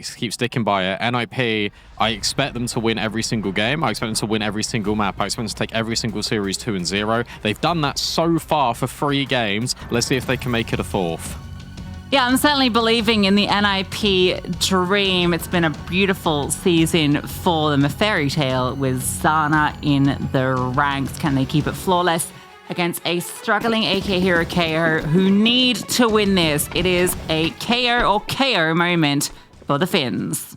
keep sticking by it. NIP, I expect them to win every single game. I expect them to win every single map. I expect them to take every single series 2-0. They've done that so far for 3 games. Let's see if they can make it a 4th. Yeah, I'm certainly believing in the NIP dream. It's been a beautiful season for them. A fairy tale with Zana in the ranks. Can they keep it flawless against a struggling AK hero KO who need to win this? It is a KO or KO moment for the Finns.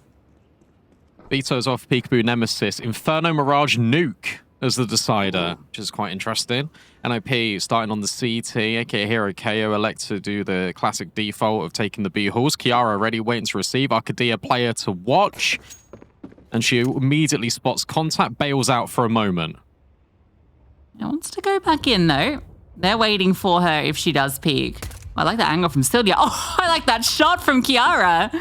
Vito's off Peekaboo Nemesis. Inferno Mirage Nuke as the decider, which is quite interesting. NIP starting on the CT. AK hero KO elect to do the classic default of taking the B halls. Kiara ready, waiting to receive. Arcadia player to watch. And she immediately spots contact, bails out for a moment. Wants to go back in, though. They're waiting for her if she does peek. I like that angle from Sylvia. Oh, I like that shot from Kiara.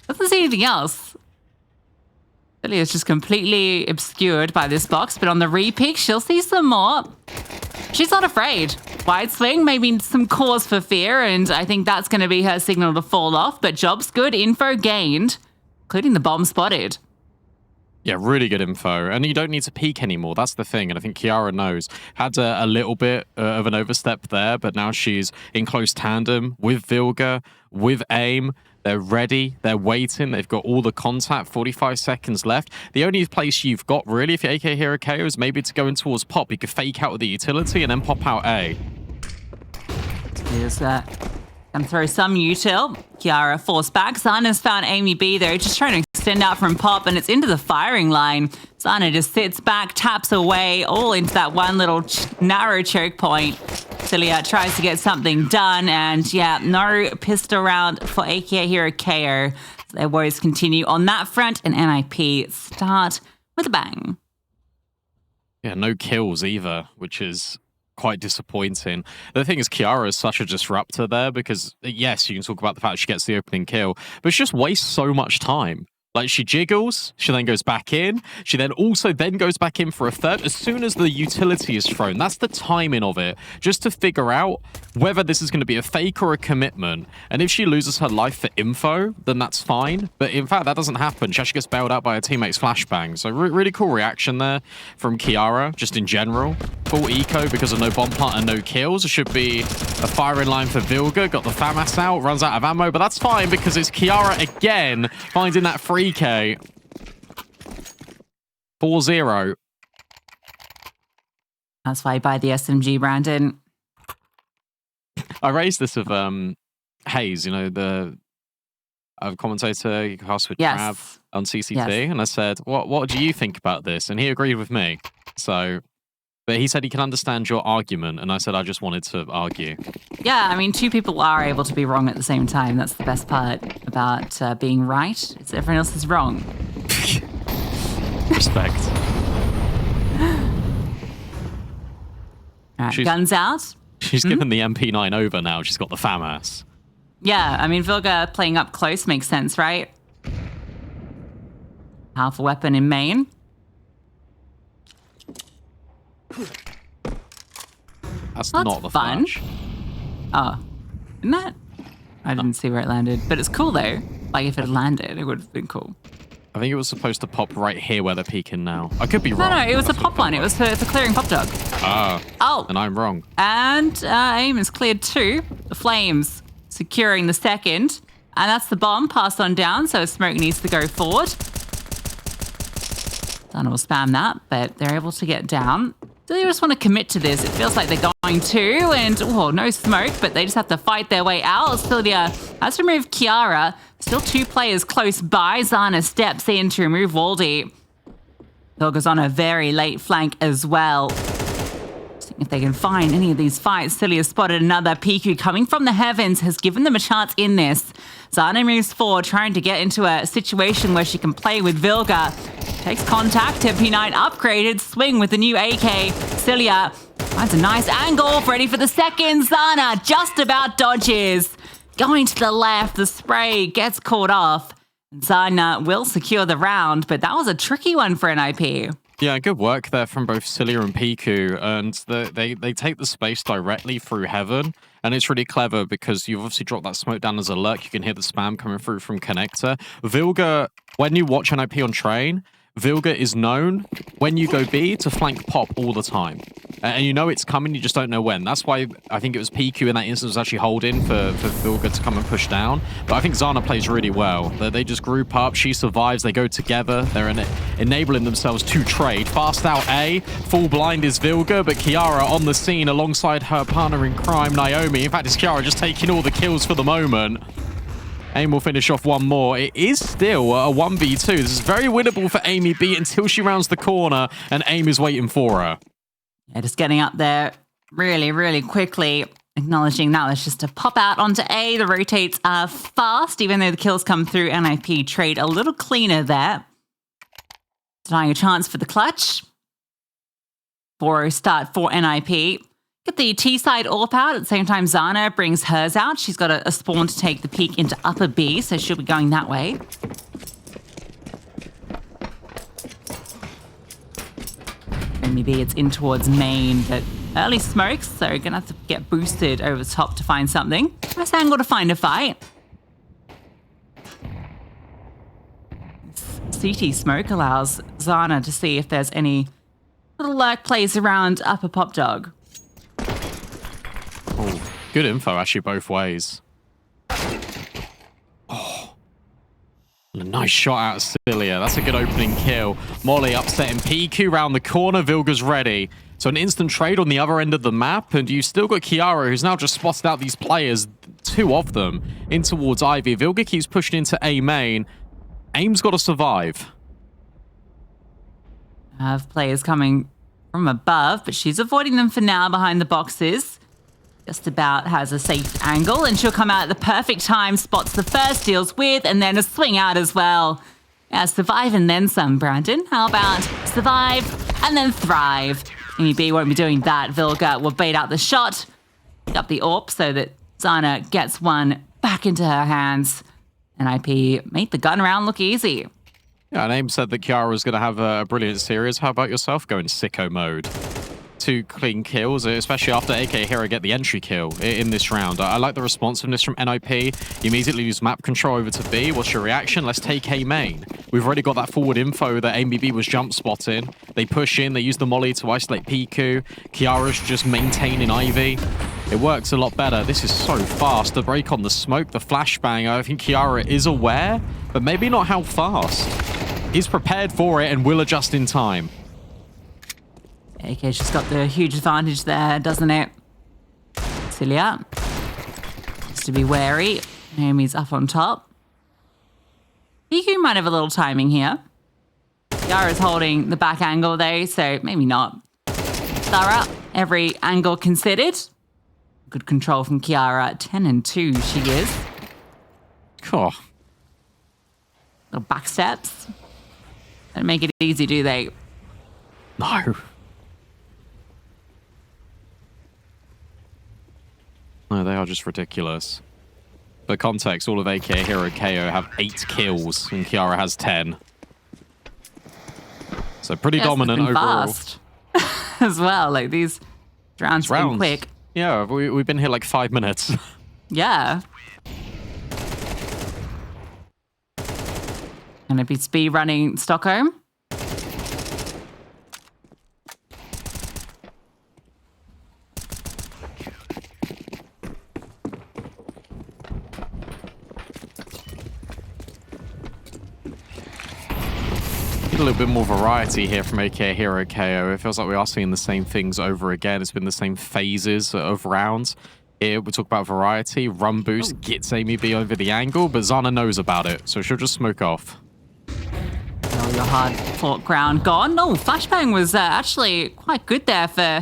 Doesn't see anything else. Sylvia is just completely obscured by this box, but on the re-peek, she'll see some more. She's not afraid. Wide swing, maybe some cause for fear, and I think that's going to be her signal to fall off, but job's good, info gained, including the bomb spotted. Yeah, really good info. And you don't need to peek anymore. That's the thing. And I think Kiara knows. Had a little bit of an overstep there, but now she's in close tandem with Vilga, with AIM. They're ready. They're waiting. They've got all the contact. 45 seconds left. The only place you've got, really, if you're AK Hero KO, is maybe to go in towards Pop. You could fake out with the utility and then pop out A. Here's that. And throw some util. Kiara forced back. Zana's found Amy B, though, just trying to extend out from Pop, and it's into the firing line. Zana just sits back, taps away, all into that one little narrow choke point. Celia tries to get something done, and yeah, no pistol round for AK Hero KO. So their woes continue on that front, and NIP start with a bang. Yeah, no kills either, which is quite disappointing. The thing is, Kiara is such a disruptor there because, yes, you can talk about the fact she gets the opening kill, but she just wastes so much time. Like, she jiggles, she then goes back in, she then also goes back in for a third as soon as the utility is thrown. That's the timing of it, just to figure out whether this is going to be a fake or a commitment. And if she loses her life for info, then that's fine. But in fact, that doesn't happen. She actually gets bailed out by her teammate's flashbang. So really cool reaction there from Kiara, just in general. Full eco because of no bomb plant and no kills. It should be a firing line for Vilga. Got the FAMAS out, runs out of ammo, but that's fine because it's Kiara again finding that 3K. 4-0. That's why I buy the SMG, Brandon. I raised this with Hayes, you know, the commentator you cast with Crab on CCT, and I said, what do you think about this? And he agreed with me. So, but he said he can understand your argument, and I said I just wanted to argue. Yeah, I mean, 2 people are able to be wrong at the same time. That's the best part about being right. It's everyone else is wrong. Respect. All right, guns out. She's given the MP9 over now. She's got the FAMAS. Yeah, I mean, Vilga playing up close makes sense, right? Powerful weapon in main. That's not the fun. flash. Oh, isn't that? I didn't see where it landed, but it's cool though. Like if it had landed, it would have been cool. I think it was supposed to pop right here where they're peeking now. I could be wrong. No, it was a pop one. It was for clearing Pop Dog. Oh. And I'm wrong. And AIM is cleared too. The Flames securing the second. And that's the bomb passed on down, so smoke needs to go forward. Dana will spam that, but they're able to get down. Do they just want to commit to this? It feels like they're going to, and no smoke, but they just have to fight their way out. Sylvia has to remove Kiara. Still 2 players close by. Zana steps in to remove Waldy. Vilga's on a very late flank as well. Seeing if they can find any of these fights. Sylvia spotted another Piku coming from the heavens, has given them a chance in this. Zana moves forward, trying to get into a situation where she can play with Vilga. Takes contact, MP9 upgraded, swing with the new AK. Celia finds a nice angle, ready for the second. Zana just about dodges. Going to the left, the spray gets caught off. Zana will secure the round, but that was a tricky one for NIP. Yeah, good work there from both Cilia and Piku, and they take the space directly through Heaven, and it's really clever because you've obviously dropped that smoke down as a lurk. You can hear the spam coming through from Connector. Vilga, when you watch an IP on Train, Vilga is known, when you go B, to flank pop all the time. And you know it's coming, you just don't know when. That's why I think it was PQ in that instance was actually holding for Vilga to come and push down. But I think Zana plays really well. They just group up, she survives, they go together. They're enabling themselves to trade. Fast out A, full blind is Vilga, but Kiara on the scene alongside her partner in crime, Naomi. In fact, it's Kiara just taking all the kills for the moment. AIM will finish off one more. It is still a 1v2. This is very winnable for Amy B until she rounds the corner and AIM is waiting for her. Yeah, just getting up there really, really quickly. Acknowledging now it's just to pop out onto A. The rotates are fast, even though the kills come through. NIP trade a little cleaner there. Denying a chance for the clutch. 4-0 start for NIP. Get the T-side AWP out. At the same time, Zana brings hers out. She's got a spawn to take the peek into upper B, so she'll be going that way. Maybe it's in towards main, but early smokes, so you're going to have to get boosted over the top to find something. Nice angle to find a fight. CT smoke allows Zana to see if there's any little lurk plays around upper pop dog. Oh, good info actually both ways. Oh, a nice shot out of Cilia. That's a good opening kill. Molly upsetting PQ round the corner. Vilga's ready. So an instant trade on the other end of the map, and you've still got Kiara, who's now just spotted out these players, two of them, in towards Ivy. Vilga keeps pushing into A main. AIM's got to survive. Have players coming from above, but she's avoiding them for now behind the boxes. Just about has a safe angle, and she'll come out at the perfect time, spots the first, deals with, and then a swing out as well. Yeah, survive and then some, Brandon. How about survive and then thrive? B won't be doing that. Vilga will bait out the shot, pick up the AWP so that Zana gets one back into her hands. NIP made the gun round look easy. Yeah, and AIM said that Kiara was going to have a brilliant series. How about yourself going sicko mode? 2 clean kills, especially after AK Hero get the entry kill in this round. I like the responsiveness from NIP. You immediately lose map control over to B. What's your reaction? Let's take A main. We've already got that forward info that AMBB was jump spotting. They push in, they use the molly to isolate Piku. Kiara's just maintaining Ivy. It works a lot better. This is so fast. The break on the smoke, the flashbang. I think Kiara is aware, but maybe not how fast. He's prepared for it and will adjust in time. AK's just got the huge advantage there, doesn't it? Cilia has to be wary. Naomi's up on top. Piku might have a little timing here. Yara's holding the back angle though, so maybe not. Thorough, every angle considered. Good control from Kiara. 10 and 2 she is. Oh. Little back steps. Don't make it easy, do they? No. No, they are just ridiculous. For context, all of AK Hero KO have 8 kills, and Kiara has 10. So pretty dominant overall. Fast as well. Like these rounds have been quick. Yeah, we've been here like 5 minutes. Yeah. Gonna be speed running Stockholm. A little bit more variety here from AK Hero KO. It feels like we are seeing the same things over again. It's been the same phases of rounds. Here we talk about variety. Run boost gets Amy B over the angle, but Zana knows about it, so she'll just smoke off. Oh, your hard fought ground gone. Oh, flashbang was actually quite good there for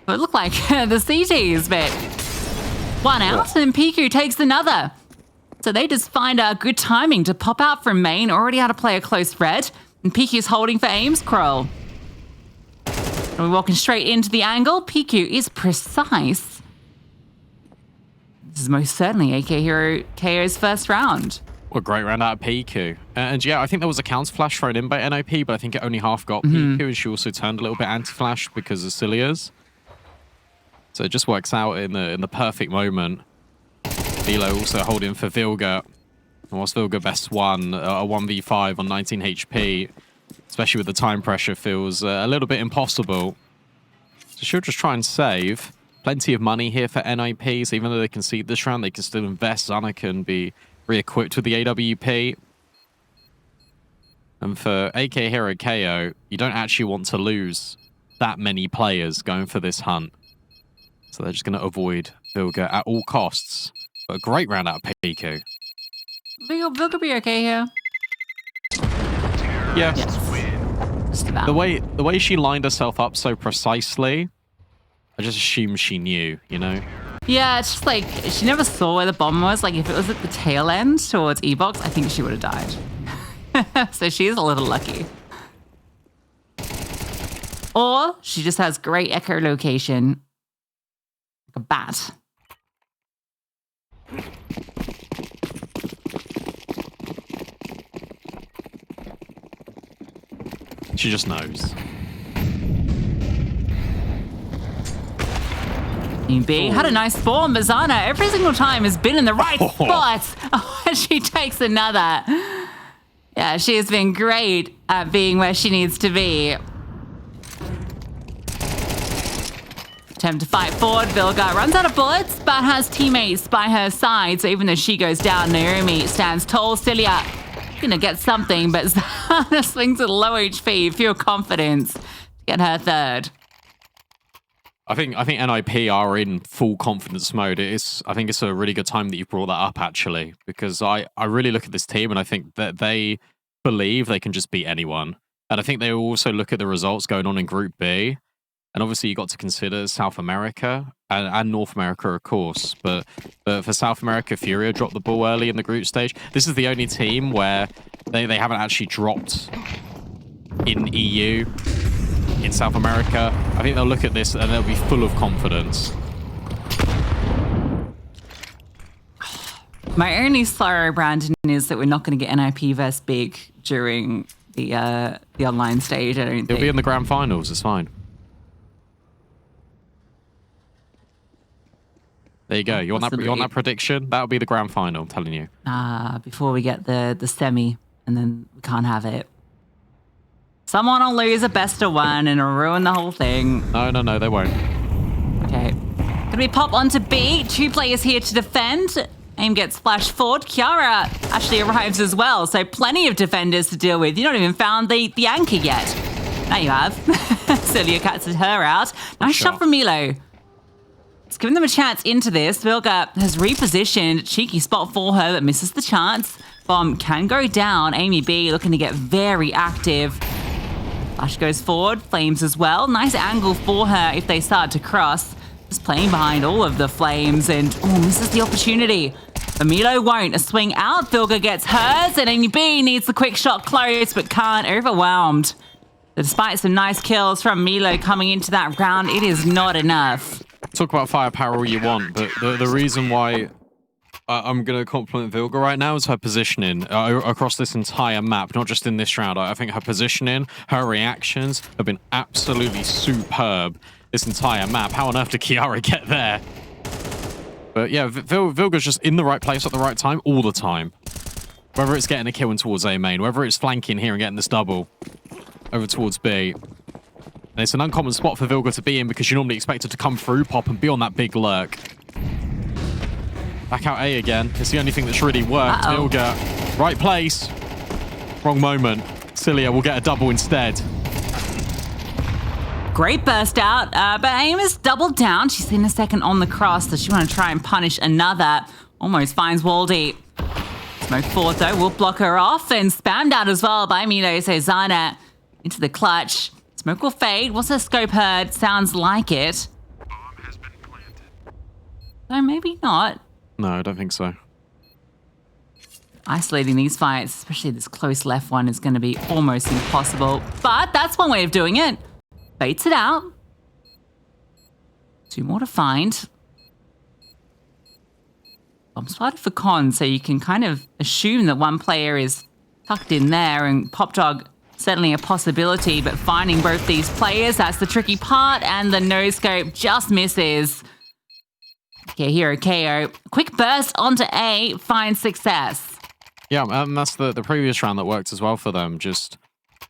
it looked like the CTs, but one out and Piku takes another. So they just find good timing to pop out from main. Already had to play a close red. And Piku's holding for Aim's Kroll. And we're walking straight into the angle. Piku is precise. This is most certainly AK Hero KO's first round. What a great round out of Piku. And yeah, I think there was a counter flash thrown in by NOP, but I think it only half got Piku, and she also turned a little bit anti-flash because of Cilia's. So it just works out in the perfect moment. Milo also holding for Vilga. And whilst Vilga best won, a 1v5 on 19 HP, especially with the time pressure, feels a little bit impossible. So she'll just try and save. Plenty of money here for NIPs. Even though they concede this round, they can still invest. Zana can be re-equipped with the AWP. And for AK Hero KO, you don't actually want to lose that many players going for this hunt. So they're just going to avoid Vilga at all costs. But a great round out of Piku. Vilga be okay here. Yeah. Yes. Just about. The way she lined herself up so precisely, I just assumed she knew, you know? Yeah, it's just like, she never saw where the bomb was. Like, if it was at the tail end towards E-Box, I think she would have died. So she is a little lucky. Or she just has great echolocation. Like a bat. She just knows. Team B had a nice spawn, but Zana every single time has been in the right spot. And she takes another. Yeah, she has been great at being where she needs to be. Attempt to fight forward. Vilga runs out of bullets, but has teammates by her side. So even though she goes down, Naomi stands tall. Cilia gonna get something, but Zana swings at low HP. Feel confidence to get her third. I think NIP are in full confidence mode. I think it's a really good time that you brought that up, actually, because I really look at this team and I think that they believe they can just beat anyone. And I think they also look at the results going on in Group B. And obviously you got to consider South America and North America, of course. But for South America, Furia dropped the ball early in the group stage. This is the only team where they haven't actually dropped in EU. In South America, I think they'll look at this and they'll be full of confidence. My only sorrow, Brandon, is that we're not going to get NIP vs Big during the online stage. I don't think. It'll be in the grand finals. It's fine. There you go. You want that prediction? That'll be the grand final. I'm telling you. Before we get the semi, and then we can't have it. Someone will lose a best of one and it'll ruin the whole thing. No, they won't. Okay. Gonna be pop onto B. 2 players here to defend. Aim gets flashed forward. Kiara actually arrives as well, so plenty of defenders to deal with. You not even found the anchor yet. Now you have. Celia cuts her out. Nice shot from Milo. It's giving them a chance into this. Vilga has repositioned. Cheeky spot for her, but misses the chance. Bomb can go down. Amy B looking to get very active. Flash goes forward, Flames as well. Nice angle for her if they start to cross. Just playing behind all of the Flames and misses the opportunity. But Milo won't. A swing out, Vilga gets hers and Amy B needs the quick shot close but can't, overwhelmed. So despite some nice kills from Milo coming into that round, it is not enough. Talk about firepower all you want, but the reason why I'm going to compliment Vilga right now is her positioning across this entire map, not just in this round. I think her positioning, her reactions have been absolutely superb this entire map. How on earth did Kiara get there? But yeah, Vilga's just in the right place at the right time all the time. Whether it's getting a kill in towards A main, whether it's flanking here and getting this double over towards B. And it's an uncommon spot for Vilga to be in because you normally expect her to come through, pop, and be on that big lurk. Back out A again. It's the only thing that's really worked. Vilga, right place. Wrong moment. Cilia will get a double instead. Great burst out, but Aim is doubled down. She's in a second on the cross, so she want to try and punish another. Almost finds Waldy. Smoke forward though, will block her off and spammed out as well by Milo. So Zana into the clutch. Smoke will fade. What's her scope heard? Sounds like it. Bomb has been planted. So maybe not. No, I don't think so. Isolating these fights, especially this close left one, is going to be almost impossible. But that's one way of doing it. Baits it out. 2 more to find. Bomb spotted for Con, so you can kind of assume that one player is tucked in there, and Pop Dog certainly a possibility, but finding both these players, that's the tricky part, and the no-scope just misses. Okay, here KO. Quick burst onto A, finds success. Yeah, that's the previous round that worked as well for them. Just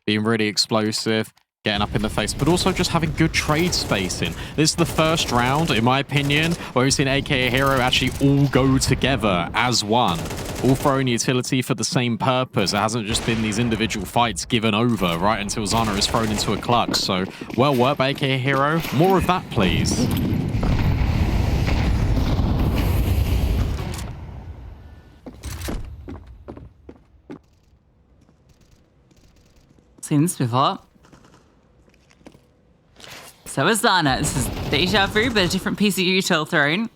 being really explosive, getting up in the face, but also just having good trade spacing. This is the first round, in my opinion, where we've seen AKA Hero actually all go together as one. All throwing utility for the same purpose. It hasn't just been these individual fights given over, right, until Zana is thrown into a clutch. So, well worked by AKA Hero. More of that, please. Seen this before. So is Zana. This is deja vu, but a different piece of util thrown.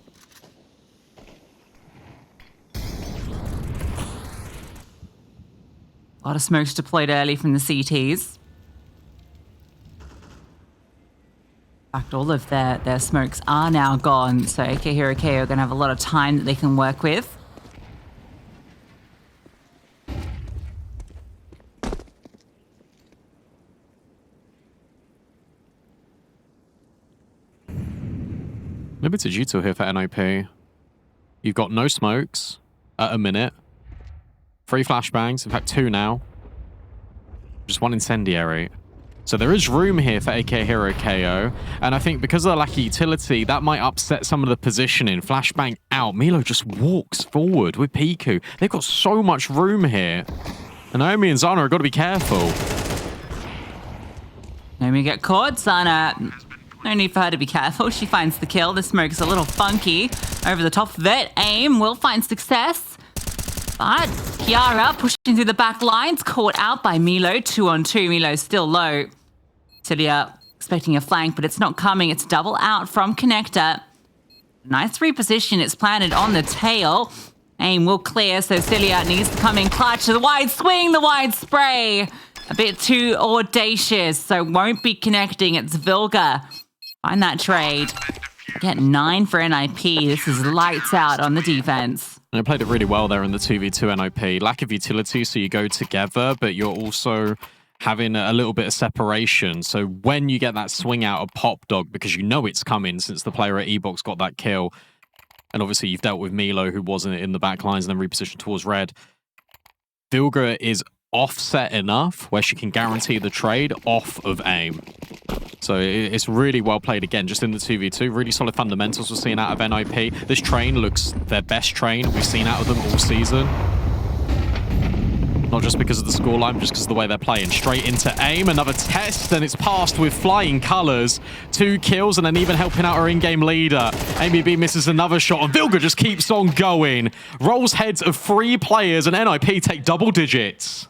A lot of smokes deployed early from the CTs. In fact, all of their smokes are now gone, so AK Hero KO are going to have a lot of time that they can work with. Limited util here for NOP. You've got no smokes at a minute. 3 flashbangs, in fact 2 now. Just 1 incendiary. So there is room here for AK Hero KO. And I think because of the lack of utility, that might upset some of the positioning. Flashbang out. Milo just walks forward with Piku. They've got so much room here. And Naomi and Zana have got to be careful. Naomi get caught. Zana, no need for her to be careful. She finds the kill. The smoke is a little funky. Over the top of it, Aim will find success. But Kiara pushing through the back lines, caught out by Milo. 2-on-2. Milo's still low. Celia expecting a flank, but it's not coming. It's double out from Connector. Nice reposition. It's planted on the tail. Aim will clear, so Celia needs to come in clutch. The wide swing, the wide spray. A bit too audacious, so won't be connecting. It's Vilga. Find that trade. Get 9 for NIP. This is lights out on the defense. And they played it really well there in the 2v2 NOP. Lack of utility, so you go together, but you're also having a little bit of separation. So when you get that swing out of Pop Dog, because you know it's coming since the player at E-Box got that kill, and obviously you've dealt with Milo, who wasn't in the back lines and then repositioned towards red. Vilga is offset enough where she can guarantee the trade off of Aim. So it's really well played again, just in the 2v2. Really solid fundamentals we're seeing out of NIP. This train looks their best train we've seen out of them all season. Not just because of the scoreline, but just because of the way they're playing. Straight into Aim, another test, and it's passed with flying colours. 2 kills, and then even helping out her in-game leader. Amy B misses another shot, and Vilga just keeps on going. Rolls heads of 3 players, and NIP take double digits.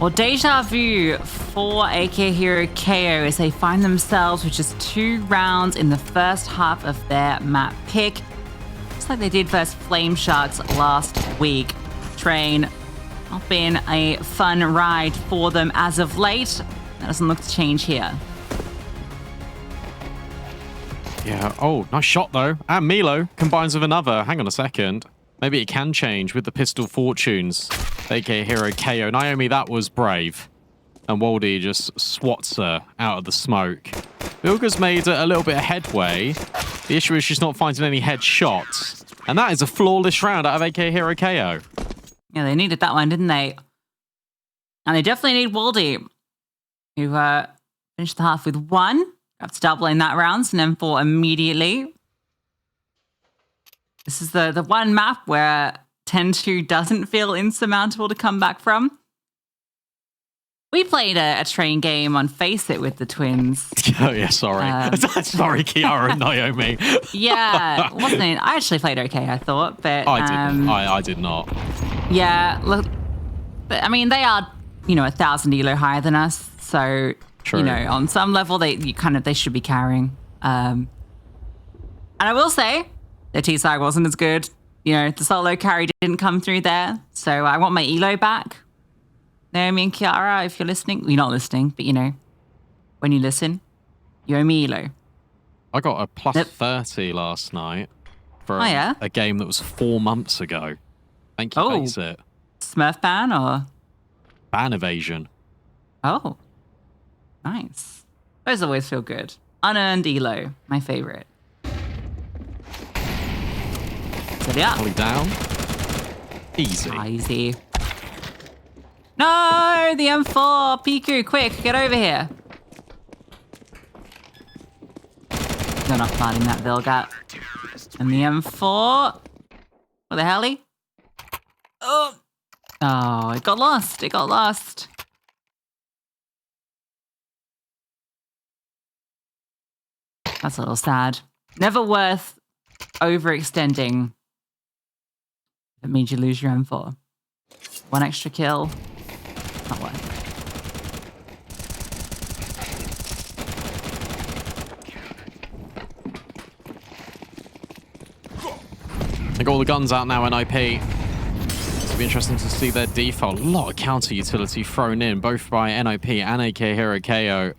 Well, deja vu for AK Hero KO as they find themselves with just 2 rounds in the first half of their map pick. Just like they did versus Flame Sharks last week. Train not been a fun ride for them as of late. That doesn't look to change here. Yeah, oh, nice shot though. And Milo combines with another. Hang on a second. Maybe it can change with the pistol fortunes. AK Hero KO. Naomi, that was brave. And Waldy just swats her out of the smoke. Bilga's made a little bit of headway. The issue is she's not finding any headshots. And that is a flawless round out of AK Hero KO. Yeah, they needed that one, didn't they? And they definitely need Waldy, who finished the half with 1. Got to double in that round, and then 4 immediately. This is the one map where 10-2 doesn't feel insurmountable to come back from. We played a train game on Face It with the twins. Oh, yeah, sorry. Sorry, Kiara and Naomi. Yeah, wasn't it? I actually played okay, I thought. But I didn't. I did not. Yeah, look, but, I mean, they are, 1,000 elo higher than us. So, True. On some level, they should be carrying. And I will say, their T-side wasn't as good. The solo carry didn't come through there. So I want my elo back. Naomi and Kiara, if you're listening. You're not listening, but when you listen, you owe me elo. I got a plus 30 last night for a game that was 4 months ago. Thank you, Face It. Smurf ban or? Ban evasion. Oh, nice. Those always feel good. Unearned elo, my favorite. So yeah. Holly down. Easy. Easy. No, the M4. Piku, quick, get over here. You're not fighting that Vilgat. And the M4. What the hell? Oh, it got lost. It got lost. That's a little sad. Never worth overextending. That means you lose your M4. 1 extra kill. Not worth it. They got all the guns out now, NIP. It'll be interesting to see their default. A lot of counter utility thrown in, both by NIP and AK Hero KO.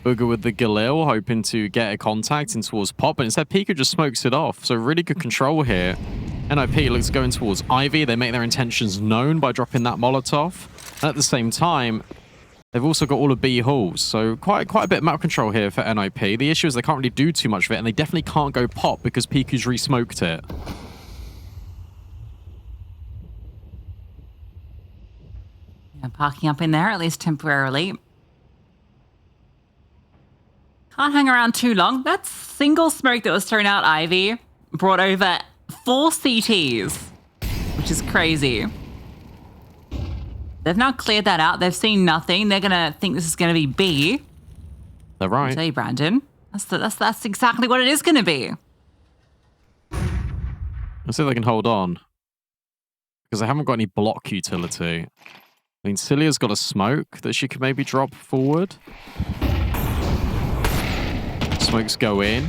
Booger with the Galil, hoping to get a contact in towards Pop, but instead Pika just smokes it off. So really good control here. NIP looks going towards Ivy. They make their intentions known by dropping that Molotov. And at the same time, they've also got all of B halls. So quite a bit of map control here for NIP. The issue is they can't really do too much of it, and they definitely can't go Pop because Piku's re-smoked it. Yeah, parking up in there, at least temporarily. Can't hang around too long. That single smoke that was thrown out Ivy brought over 4 CTs, which is crazy. They've now cleared that out. They've seen nothing. They're going to think this is going to be B. They're right. I tell you, Brandon, that's exactly what it is going to be. Let's see if they can hold on. Because they haven't got any block utility. I mean, Celia's got a smoke that she could maybe drop forward. Smokes go in.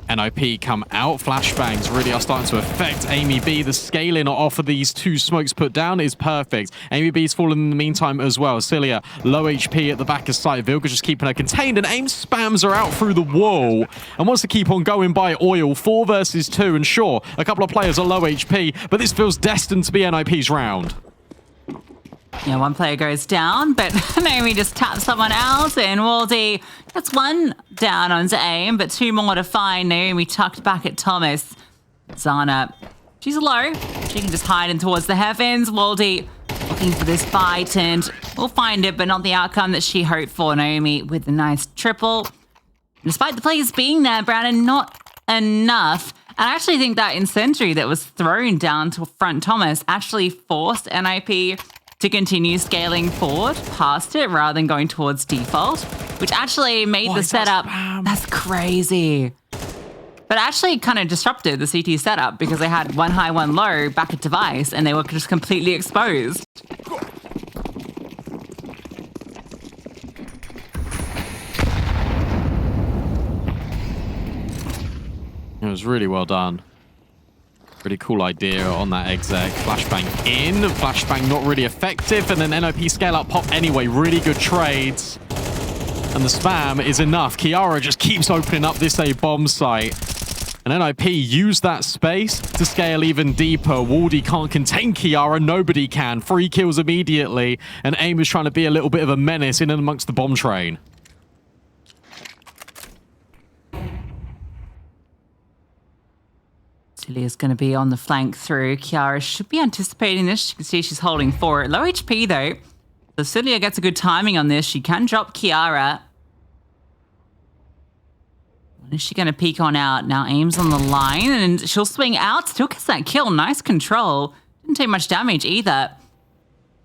NIP come out. Flashbangs really are starting to affect Amy B. The scaling off of these 2 smokes put down is perfect. Amy B's fallen in the meantime as well. Celia, low HP at the back of sight. Vilga just keeping her contained, and AIM spams her out through the wall and wants to keep on going by Oil. 4 versus 2, and sure, a couple of players are low HP, but this feels destined to be NIP's round. Yeah, 1 player goes down, but Naomi just taps someone else, and Waldy gets 1 down onto AIM, but 2 more to find. Naomi tucked back at Thomas. Zana, she's low. She can just hide in towards the heavens. Waldy looking for this fight, and we'll find it, but not the outcome that she hoped for. Naomi with a nice triple. Despite the players being there, Brandon, not enough. And I actually think that incendiary that was thrown down to front Thomas actually forced NIP to continue scaling forward past it rather than going towards default, which actually made the setup. That's crazy. But actually kind of disrupted the CT setup because they had 1 high, 1 low back at device, and they were just completely exposed. It was really well done. Really cool idea on that exec. Flashbang in. Flashbang not really effective. And then NOP scale up pop anyway. Really good trades. And the spam is enough. Kiara just keeps opening up this A bomb site. And NIP use that space to scale even deeper. Waldy can't contain Kiara. Nobody can. 3 kills immediately. And AIM is trying to be a little bit of a menace in and amongst the bomb train. Celia's going to be on the flank through. Kiara should be anticipating this. You can see she's holding 4. Low HP, though. So Celia gets a good timing on this. She can drop Kiara. When is she going to peek on out? Now AIM's on the line, and she'll swing out. Still gets that kill. Nice control. Didn't take much damage either.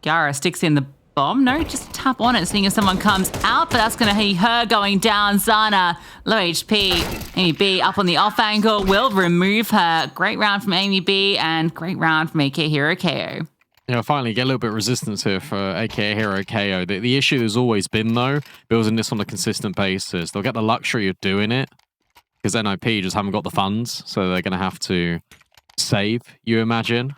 Kiara sticks in the bomb. No, just tap on it, seeing if someone comes out, but that's going to be her going down. Zana, low HP. Amy B up on the off angle will remove her. Great round from Amy B, and great round from AK Hero KO. You know, finally get a little bit of resistance here for AKA Hero KO. The issue has always been, though, building this on a consistent basis. They'll get the luxury of doing it because NIP just haven't got the funds, so they're going to have to save, you imagine.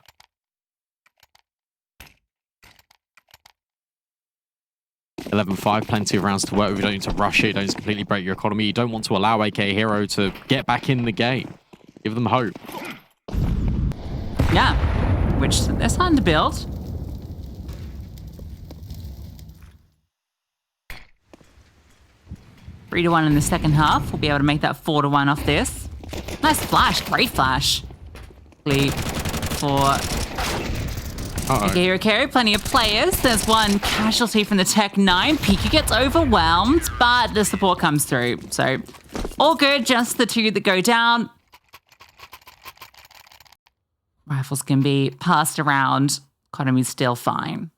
$11-5, plenty of rounds to work with. You don't need to rush it. You don't need to completely break your economy. You don't want to allow AKA Hero to get back in the game. Give them hope. Yeah, which they're starting to build. Three to 1 in the second half. We'll be able to make that 4-1 off this. Nice flash, great flash. For Hero Carry, plenty of players. There's one casualty from the Tech 9. Pika gets overwhelmed, but the support comes through. So all good, just the 2 that go down. Rifles can be passed around. Economy's still fine.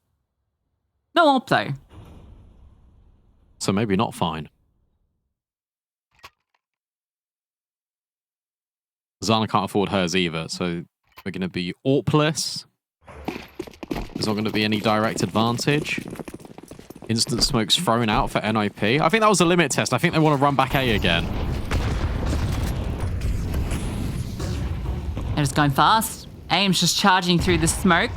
No AWP though. So maybe not fine. Zana can't afford hers either, so we're going to be AWPless. There's not going to be any direct advantage. Instant smokes thrown out for NIP. I think that was a limit test. I think they want to run back A again. They're just going fast. AIM's just charging through the smoke.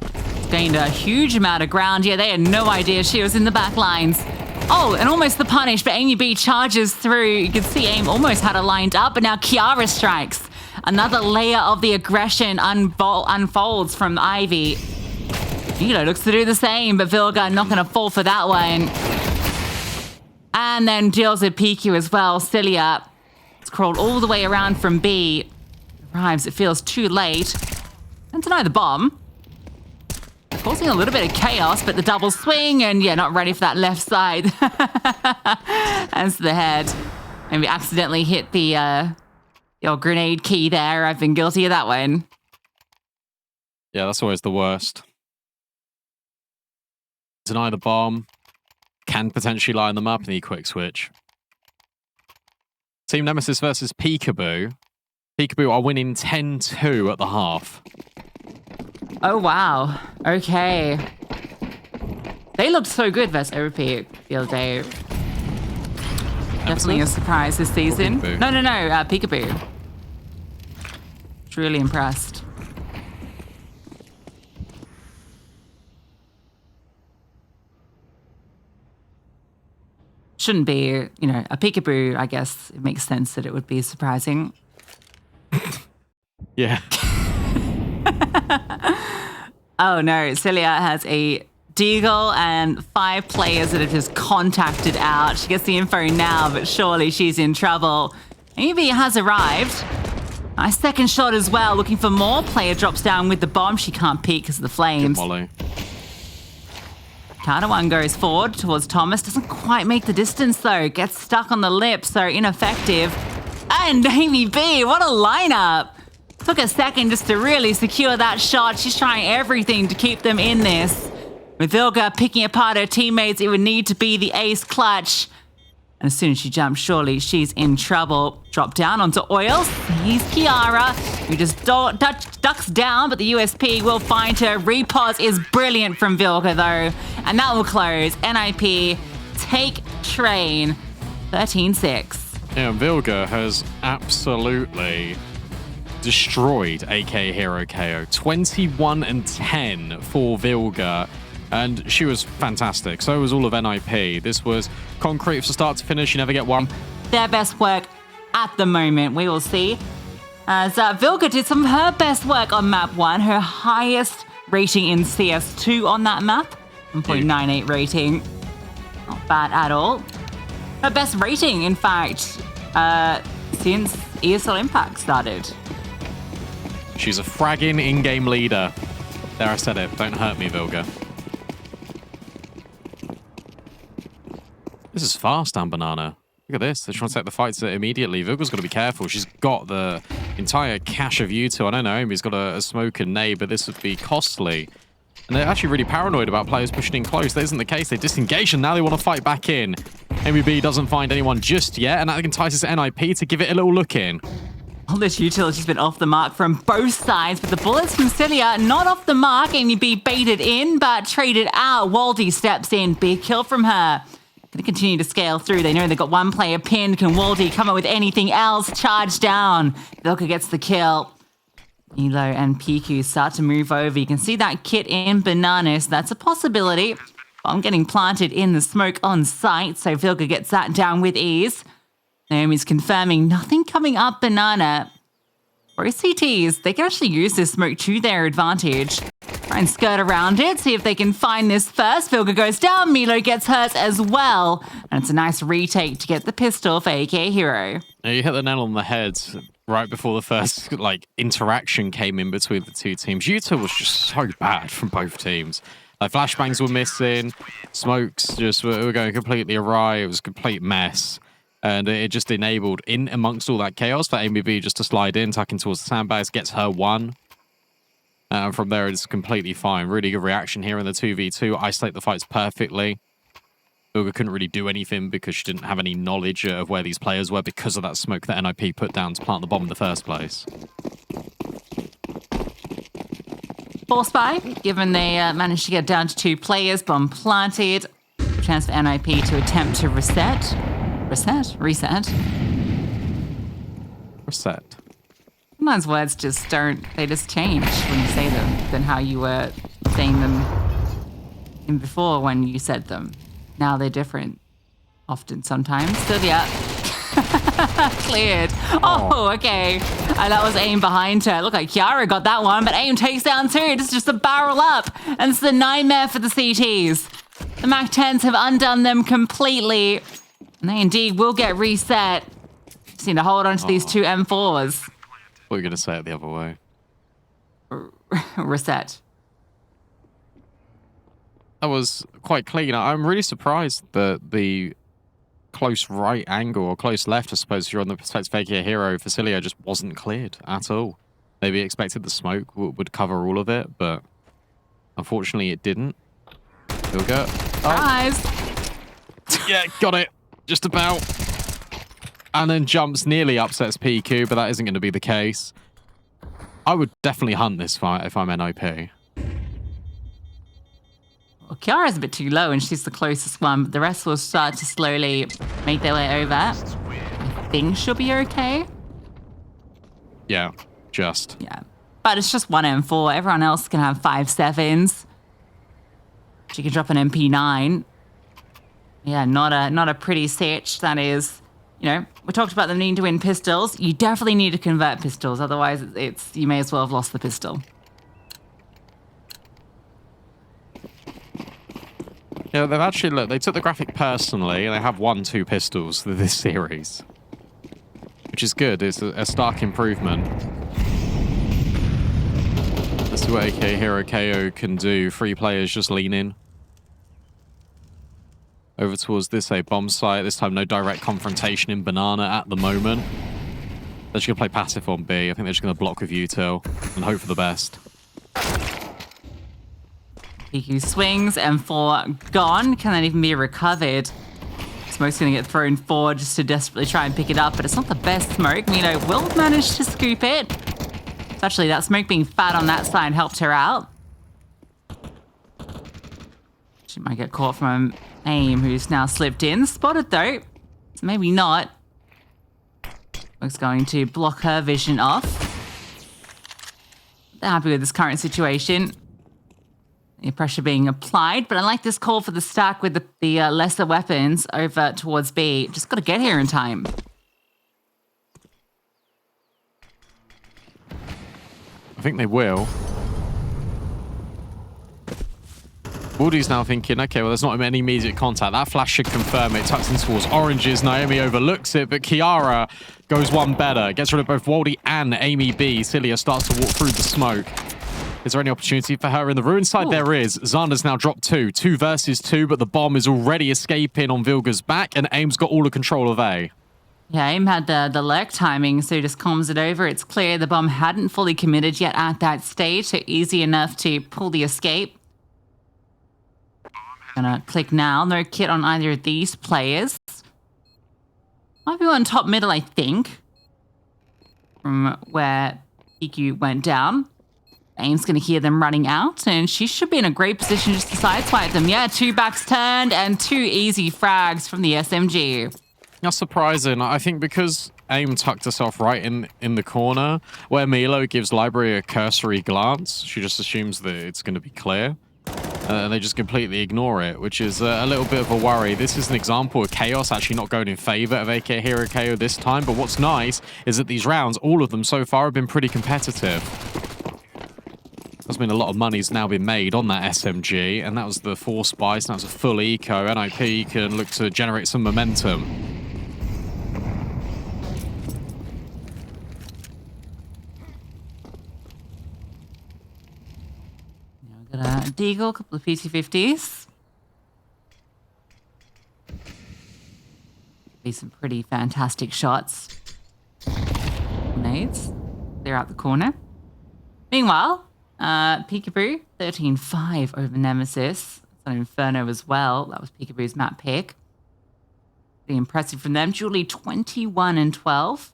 It's gained a huge amount of ground. Yeah, they had no idea she was in the back lines. Oh, and almost the punish, but Amy B charges through. You can see AIM almost had it lined up, but now Kiara strikes. Another layer of the aggression unfolds from Ivy. Nilo looks to do the same, but Vilga not going to fall for that one. And then deals a PQ as well. Cilia has crawled all the way around from B. Arrives, it feels too late. And deny the bomb. Causing a little bit of chaos, but the double swing, and yeah, not ready for that left side. Hands to the head. Maybe accidentally hit the old grenade key there. I've been guilty of that one. Yeah, that's always the worst. Deny the bomb. Can potentially line them up in the quick switch. Team Nemesis versus Peekaboo. Peekaboo are winning 10-2 at the half. Oh, wow. Okay. They looked so good versus OP the other day. Definitely a surprise this season. No, Peekaboo. Truly impressed. Shouldn't be, a Peekaboo, I guess it makes sense that it would be surprising. Yeah. Oh no, Celia has a Deagle and 5 players that have just contacted out. She gets the info now, but surely she's in trouble. Amy has arrived. Nice second shot as well, looking for more. Player drops down with the bomb. She can't peek because of the flames. Carter one goes forward towards Thomas. Doesn't quite make the distance though. Gets stuck on the lip, so ineffective. And Amy B, what a lineup. Took a second just to really secure that shot. She's trying everything to keep them in this. With Vilga picking apart her teammates, it would need to be the ace clutch. And as soon as she jumps, surely she's in trouble. Drop down onto Oils. He's Kiara, who just ducks down, but the USP will find her. Repos is brilliant from Vilga, though. And that will close. NIP take train. 13-6. Yeah, Vilga has absolutely destroyed AK Hero KO. 21 and 10 for Vilga. And she was fantastic. So was all of NIP. This was concrete from start to finish. You never get one. Their best work at the moment, we will see. As Vilga did some of her best work on map 1, her highest rating in CS2 on that map. 1.98 rating. Not bad at all. Her best rating, in fact, since ESL Impact started. She's a fragging in-game leader. There, I said it. Don't hurt me, Vilga. This is fast, Dan Banana. Look at this. They're trying to take the fights immediately. Vilga's got to be careful. She's got the entire cache of U2. I know Naomi's got a smoke and nade, but this would be costly. And they're actually really paranoid about players pushing in close. That isn't the case. They disengage, and now they want to fight back in. MEB doesn't find anyone just yet, and that entices NIP to give it a little look in. All this utility's been off the mark from both sides, but the bullets from Cilia not off the mark. MEB baited in, but traded out. Waldy steps in. Big kill from her. Going to continue to scale through. They know they've got one player pinned. Can Waldy come up with anything else? Charge down. Vilka gets the kill. Elo and PQ start to move over. You can see that kit in Bananas. That's a possibility. I'm getting planted in the smoke on site, so Vilka gets that down with ease. Naomi's confirming nothing coming up Banana. For CTs, they can actually use this smoke to their advantage. Try and skirt around it, see if they can find this first. Vilga goes down, Milo gets hers as well. And it's a nice retake to get the pistol for AK Hero. Now, you hit the nail on the head right before the first interaction came in between the two teams. U2 was just so bad from both teams. Like, flashbangs were missing, smokes just were going completely awry. It was a complete mess. And it just enabled, in amongst all that chaos, for MEB just to slide in, tucking towards the sandbags, gets her one. And from there, it's completely fine. Really good reaction here in the 2v2. Isolate the fights perfectly. Vilga couldn't really do anything because she didn't have any knowledge of where these players were because of that smoke that NIP put down to plant the bomb in the first place. Force buy, given they managed to get down to 2 players, bomb planted. Chance for NIP to attempt to reset. Reset? Sometimes words just don't, they just change when you say them than how you were saying them in before when you said them. Now they're different. Often, sometimes. So yeah. Cleared. Oh, okay. That was aim behind her. Looked like Kiara got that one, but aim takes down 2. It's just a barrel up. And it's the nightmare for the CTs. The MAC-10s have undone them completely. And they indeed will get reset. Just need to hold on to these 2 M4s. What are you going to say it the other way? Reset. That was quite clean. I'm really surprised that the close right angle, or close left, I suppose, if you're on the perspective of AK Hero, Facilio just wasn't cleared at all. Maybe expected the smoke would cover all of it, but unfortunately it didn't. Vilga. Guys. Yeah, got it. Just about. And then jumps, nearly upsets PQ, but that isn't going to be the case. I would definitely hunt this fight if I'm NIP. Well, Kiara's a bit too low and she's the closest one, but the rest will start to slowly make their way over. I think she'll be okay. Yeah, just. Yeah. But it's just 1 M4. Everyone else can have 5.7s. She can drop an MP9. Yeah, not a pretty sitch. That is, you know, we talked about them needing to win pistols. You definitely need to convert pistols. Otherwise, it's you may as well have lost the pistol. Yeah, they've actually, look, they took the graphic personally, and they have won 2 pistols for this series. Which is good. It's a stark improvement. Let's see what AK Hero KO can do. 3 players just lean in. Over towards this bomb site. This time no direct confrontation in Banana at the moment. They're just going to play passive on B. I think they're just going to block with Util and hope for the best. PQ swings, M4 gone. Can that even be recovered? Smoke's going to get thrown forward just to desperately try and pick it up, but it's not the best smoke. Milo will manage to scoop it. It's actually that smoke being fat on that side helped her out. She might get caught from aim, who's now slipped in. Spotted though, so maybe not. Looks going to block her vision off. They're happy with this current situation. The pressure being applied, but I like this call for the stack with the lesser weapons over towards B. Just got to get here in time. I think they will. Baldy's now thinking, okay, well, there's not any immediate contact. That flash should confirm it. Tucks in towards oranges. Naomi overlooks it, but Kiara goes one better. Gets rid of both Waldy and Amy B. Celia starts to walk through the smoke. Is there any opportunity for her in the ruin side? Ooh. There is. Xander's now dropped 2. 2 versus 2, but the bomb is already escaping on Vilga's back, and AIM's got all the control of A. Yeah, AIM had the lurk timing, so just calms it over. It's clear the bomb hadn't fully committed yet at that stage, so easy enough to pull the escape. Gonna click now. No kit on either of these players. Might be on top middle, I think, from where PQ went down. AIM's going to hear them running out, and she should be in a great position just to sideswipe them. Yeah, 2 backs turned and 2 easy frags from the SMG. Not surprising. I think because AIM tucked herself right in the corner, where Milo gives Library a cursory glance, she just assumes that it's going to be clear. And they just completely ignore it, which is a little bit of a worry. This is an example of Chaos actually not going in favor of AK Hero KO this time, but what's nice is that these rounds, all of them so far, have been pretty competitive. There's been a lot of money's now been made on that SMG, and that was the 4 spice, and that was a full eco. NIP can look to generate some momentum. Got a Deagle, a couple of PT-50s. Be some pretty fantastic shots. Nades. They're out the corner. Meanwhile, Peekaboo, 13-5 over Nemesis. It's on Inferno as well. That was Peekaboo's map pick. Pretty impressive from them. Julie, 21-12.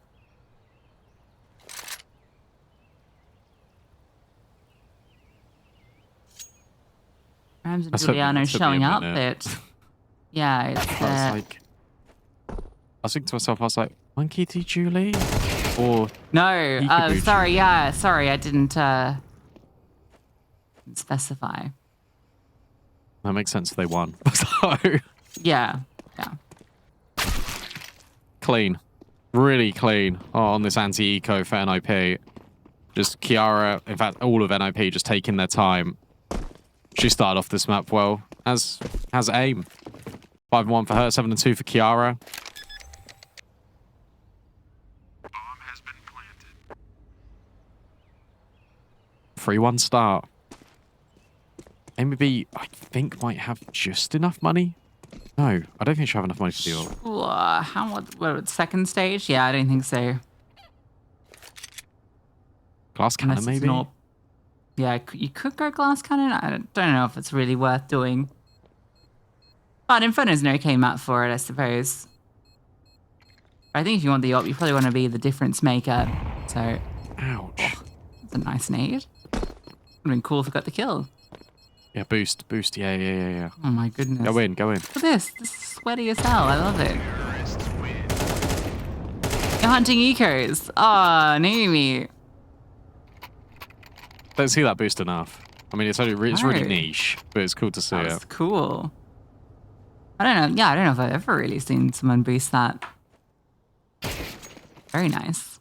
Rams and Giuliano showing up, but yeah, it's I was thinking to myself, I was like, Monkey T. Julie? Or no, sorry, yeah, sorry, I didn't specify. That makes sense, they won. So yeah. Clean. Really clean on this anti-eco for NIP. Just Kiara, in fact, all of NIP just taking their time. She started off this map well, as AIM. 5-1 for her, 7-2 for Kiara. Bomb has been planted. 3-1 start. AIM, I think, might have just enough money. No, I don't think she'll have enough money to deal. What, second stage? Yeah, I don't think so. Glass cannon, maybe? Yeah, you could go glass cannon. I don't know if it's really worth doing. But Inferno's an okay map for it, I suppose. But I think if you want the op, you probably want to be the difference maker. So, ouch. Oh, that's a nice nade. Would have been cool if we got the kill. Yeah, boost, yeah. Oh my goodness. Go in. Look at this. This is sweaty as hell. I love it. You're hunting ecos. Oh, Naomi. Don't see that boost enough. I mean, it's really niche, but it's cool to see it. That's cool. I don't know. Yeah, I don't know if I've ever really seen someone boost that. Very nice.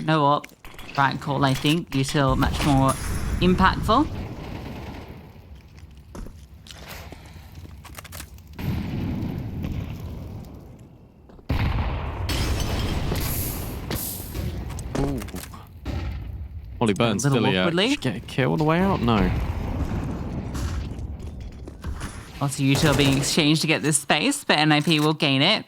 No op. Right call, I think. You feel much more impactful. Molly Burns still here. Did she get a kill on the way out? No. Also, util being exchanged to get this space, but NIP will gain it.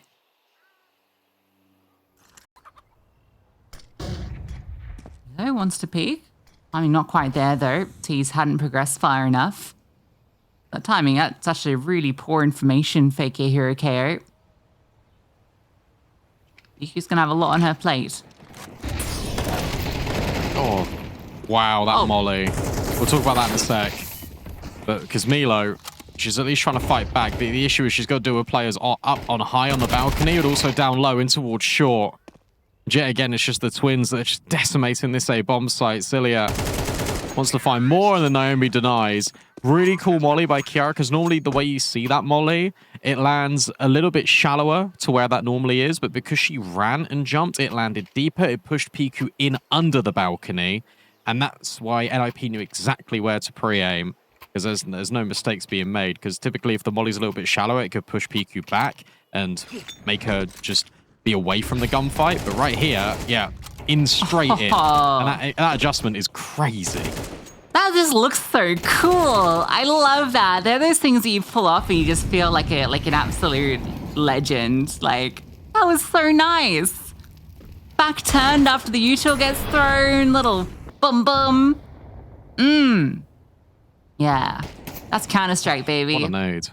Who wants to peek? I mean, not quite there, though. T's hadn't progressed far enough. That timing, that's actually really poor information for AK Hero KO. Yuki's going to have a lot on her plate. Oh, wow, that molly. We'll talk about that in a sec. But because Milo, she's at least trying to fight back. The issue is she's got to do her players up on high on the balcony, but also down low in towards short. Yet again, it's just the twins that are just decimating this A bomb site. Cilia wants to find more, and then Naomi denies. Really cool molly by Kiara, because normally the way you see that molly, it lands a little bit shallower to where that normally is, but because she ran and jumped, it landed deeper. It pushed Piku in under the balcony, and that's why NIP knew exactly where to pre-aim, because there's no mistakes being made, because typically if the molly's a little bit shallower, it could push Piku back and make her just be away from the gunfight, but right here, yeah, in straight in, and that adjustment is crazy. That just looks so cool. I love that. They're those things that you pull off and you just feel like an absolute legend. Like, that was so nice. Back turned after the util gets thrown. Little bum bum. Yeah. That's Counter-Strike, baby. What a nade.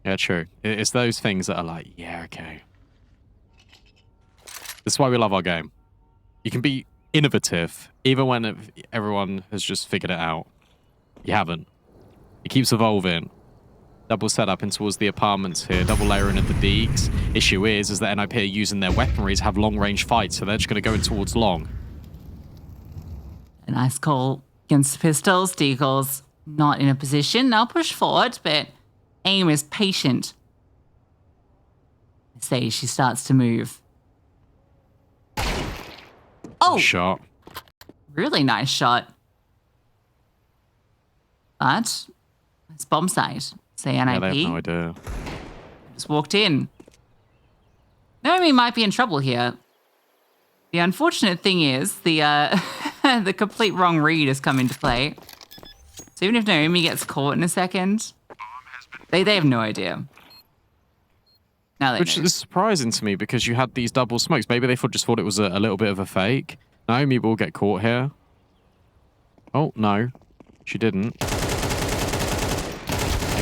Yeah, true. It's those things that are like, yeah, okay. This is why we love our game. You can be innovative, even when everyone has just figured it out. You haven't. It keeps evolving. Double setup in towards the apartments here, double layering of the deeks. Issue is that NIP are using their weaponry to have long-range fights, so they're just going to go in towards long. A nice call against pistols. Deagle's not in a position. They'll push forward, but AIM is patient. Say she starts to move. Oh! Shot. Really nice shot. But it's bomb site. Say NIP. Yeah, they have no idea. Just walked in. Naomi might be in trouble here. The unfortunate thing is the the complete wrong read has come into play. So even if Naomi gets caught in a second, they have no idea. Now they Which know. is surprising to me because you had these double smokes. Maybe they just thought it was a little bit of a fake. Naomi will get caught here. Oh, no. She didn't. In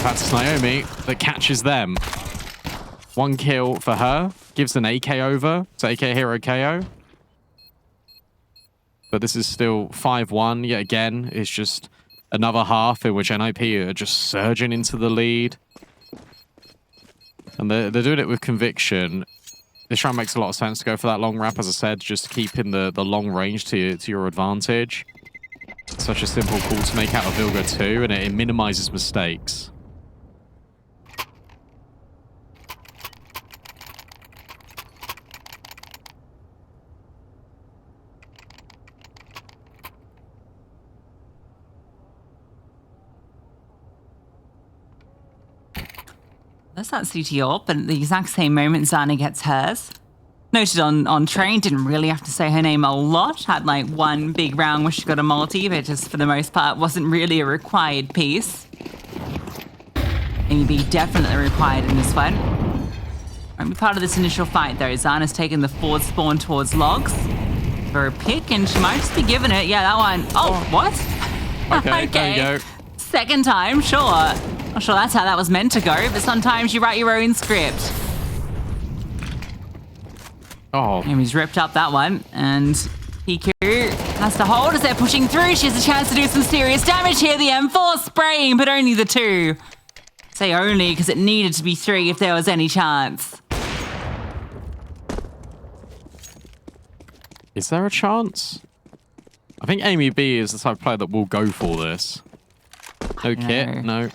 fact, it's Naomi that catches them. 1 kill for her. Gives an AK over to AK Hero KO. But this is still 5-1. Yet again, it's just another half in which NIP are just surging into the lead. And they're doing it with conviction. This round makes a lot of sense to go for that long wrap, as I said, just keeping the long range to your advantage. It's such a simple call to make out of Vilga too, and it minimizes mistakes. That's that CT up, but at the exact same moment Zana gets hers. Noted on train, didn't really have to say her name a lot. Had like one big round where she got a multi, but just for the most part wasn't really a required piece. AB definitely required in this one. Won't be part of this initial fight though. Zana's taken the forward spawn towards logs for a pick, and she might just be giving it. Yeah, that one. Oh, what? Okay, there you go. Second time, sure. Not sure that's how that was meant to go, but sometimes you write your own script. Oh. And he's ripped up that one, and Piku has to hold as they're pushing through. She has a chance to do some serious damage here. The M4 spraying, but only the 2. Say only because it needed to be 3 if there was any chance. Is there a chance? I think Amy B is the type of player that will go for this. No kit, no.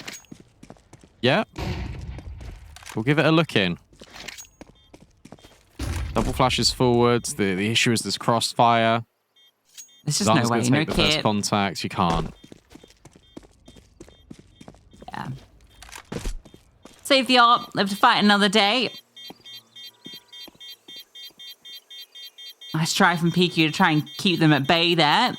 Yeah. We'll give it a look in. Double flashes forwards. The issue is this crossfire. There's just no way, no take the first kit. contact. You can't. Yeah. Save the art, live to fight another day. Nice try from PQ to try and keep them at bay there.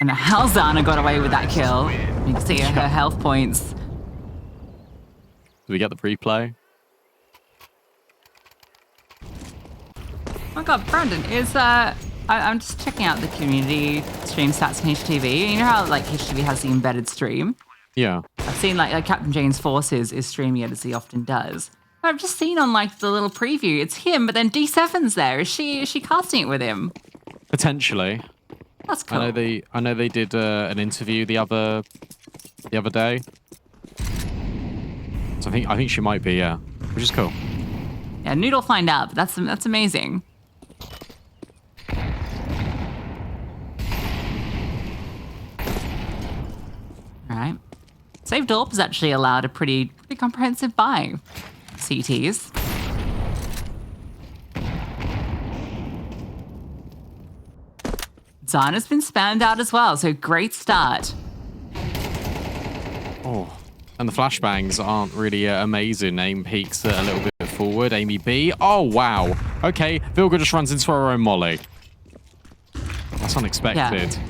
And how Zana got away with that kill. You can see her health points. Do we get the replay? Oh my god, Brandon, is I'm just checking out the community stream stats on HTV. You know how like HTV has the embedded stream? Yeah. I've seen like Captain Jane's Forces is streaming it as he often does. I've just seen on like the little preview, it's him, but then D7's there. Is she casting it with him? Potentially. That's cool. I know they did an interview the other day. So I think she might be, yeah, which is cool. Yeah, Noodle find out, but that's amazing. All right. Saved Orb has actually allowed a pretty comprehensive buy. CTs. Zana's been spammed out as well, so great start. Oh, and the flashbangs aren't really amazing. Aim peeks a little bit forward. Amy B. Oh, wow. Okay, Vilga just runs into her own molly. That's unexpected. Yeah.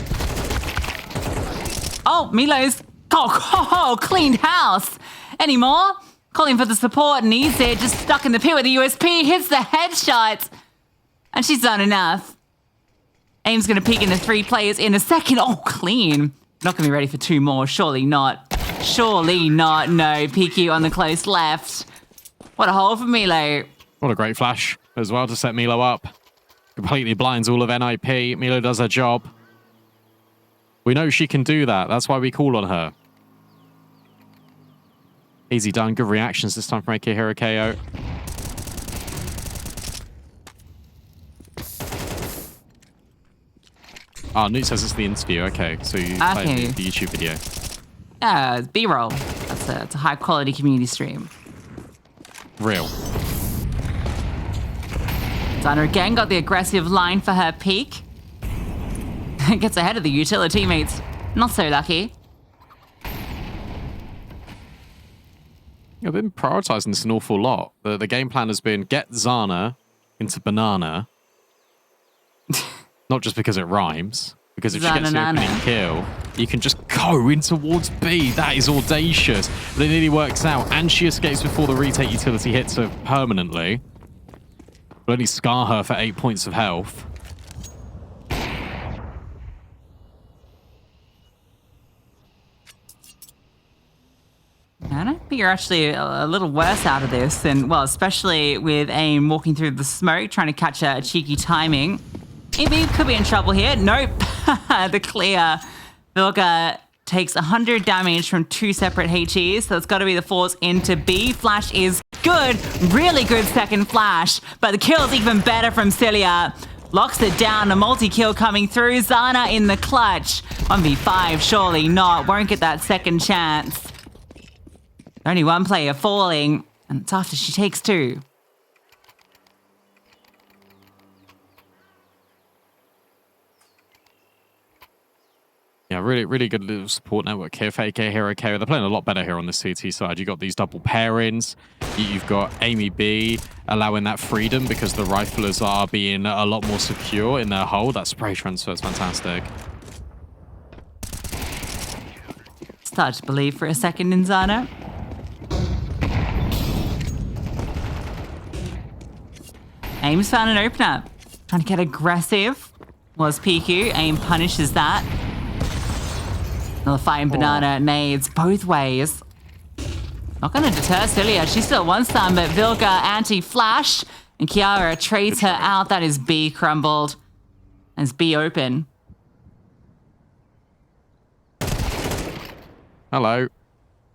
Oh, Milo's cleaned house. Any more? Calling for the support, needs it. Just stuck in the pit with the USP. Hits the headshot. And she's done enough. Aim's going to peek into 3 players in a second. Oh, clean. Not going to be ready for 2 more. Surely not. Surely not. No. PQ on the close left. What a hole for Milo. What a great flash as well to set Milo up. Completely blinds all of NIP. Milo does her job. We know she can do that. That's why we call on her. Easy done. Good reactions this time from AK Hero KO. Oh, Newt says it's the interview. Okay, so you played the YouTube video. Yeah, it's B-roll. It's a high-quality community stream. Real. Zana again got the aggressive line for her peak. Gets ahead of the utility teammates. Not so lucky. I've been prioritizing this an awful lot. The game plan has been get Zana into banana. Not just because it rhymes, because if she gets the opening kill, you can just go in towards B. That is audacious. But it nearly works out, and she escapes before the retake utility hits her permanently. Will only scar her for 8 points of health. I don't think you're actually a little worse out of this than, well, especially with Aim walking through the smoke, trying to catch a cheeky timing. AB could be in trouble here. Nope. The clear. Vilga takes 100 damage from 2 separate HEs, so it's got to be the force into B. Flash is good. Really good second flash, but the kill's even better from Cilia. Locks it down. A multi-kill coming through. Zana in the clutch. 1v5, surely not. Won't get that second chance. Only one player falling, and it's after she takes 2. Yeah, really good little support network here for AK Hero KO. They're playing a lot better here on the CT side. You've got these double pairings. You've got Amy B allowing that freedom because the riflers are being a lot more secure in their hold. That spray transfer is fantastic. Start to believe for a second in Zana. Aim's found an opener. Trying to get aggressive was PQ. Aim punishes that. Another fighting banana nades both ways. Not going to deter Cilia. She's still one stun, but Vilga anti-flash. And Kiara trades her out. That is B crumbled. And it's B open. Hello.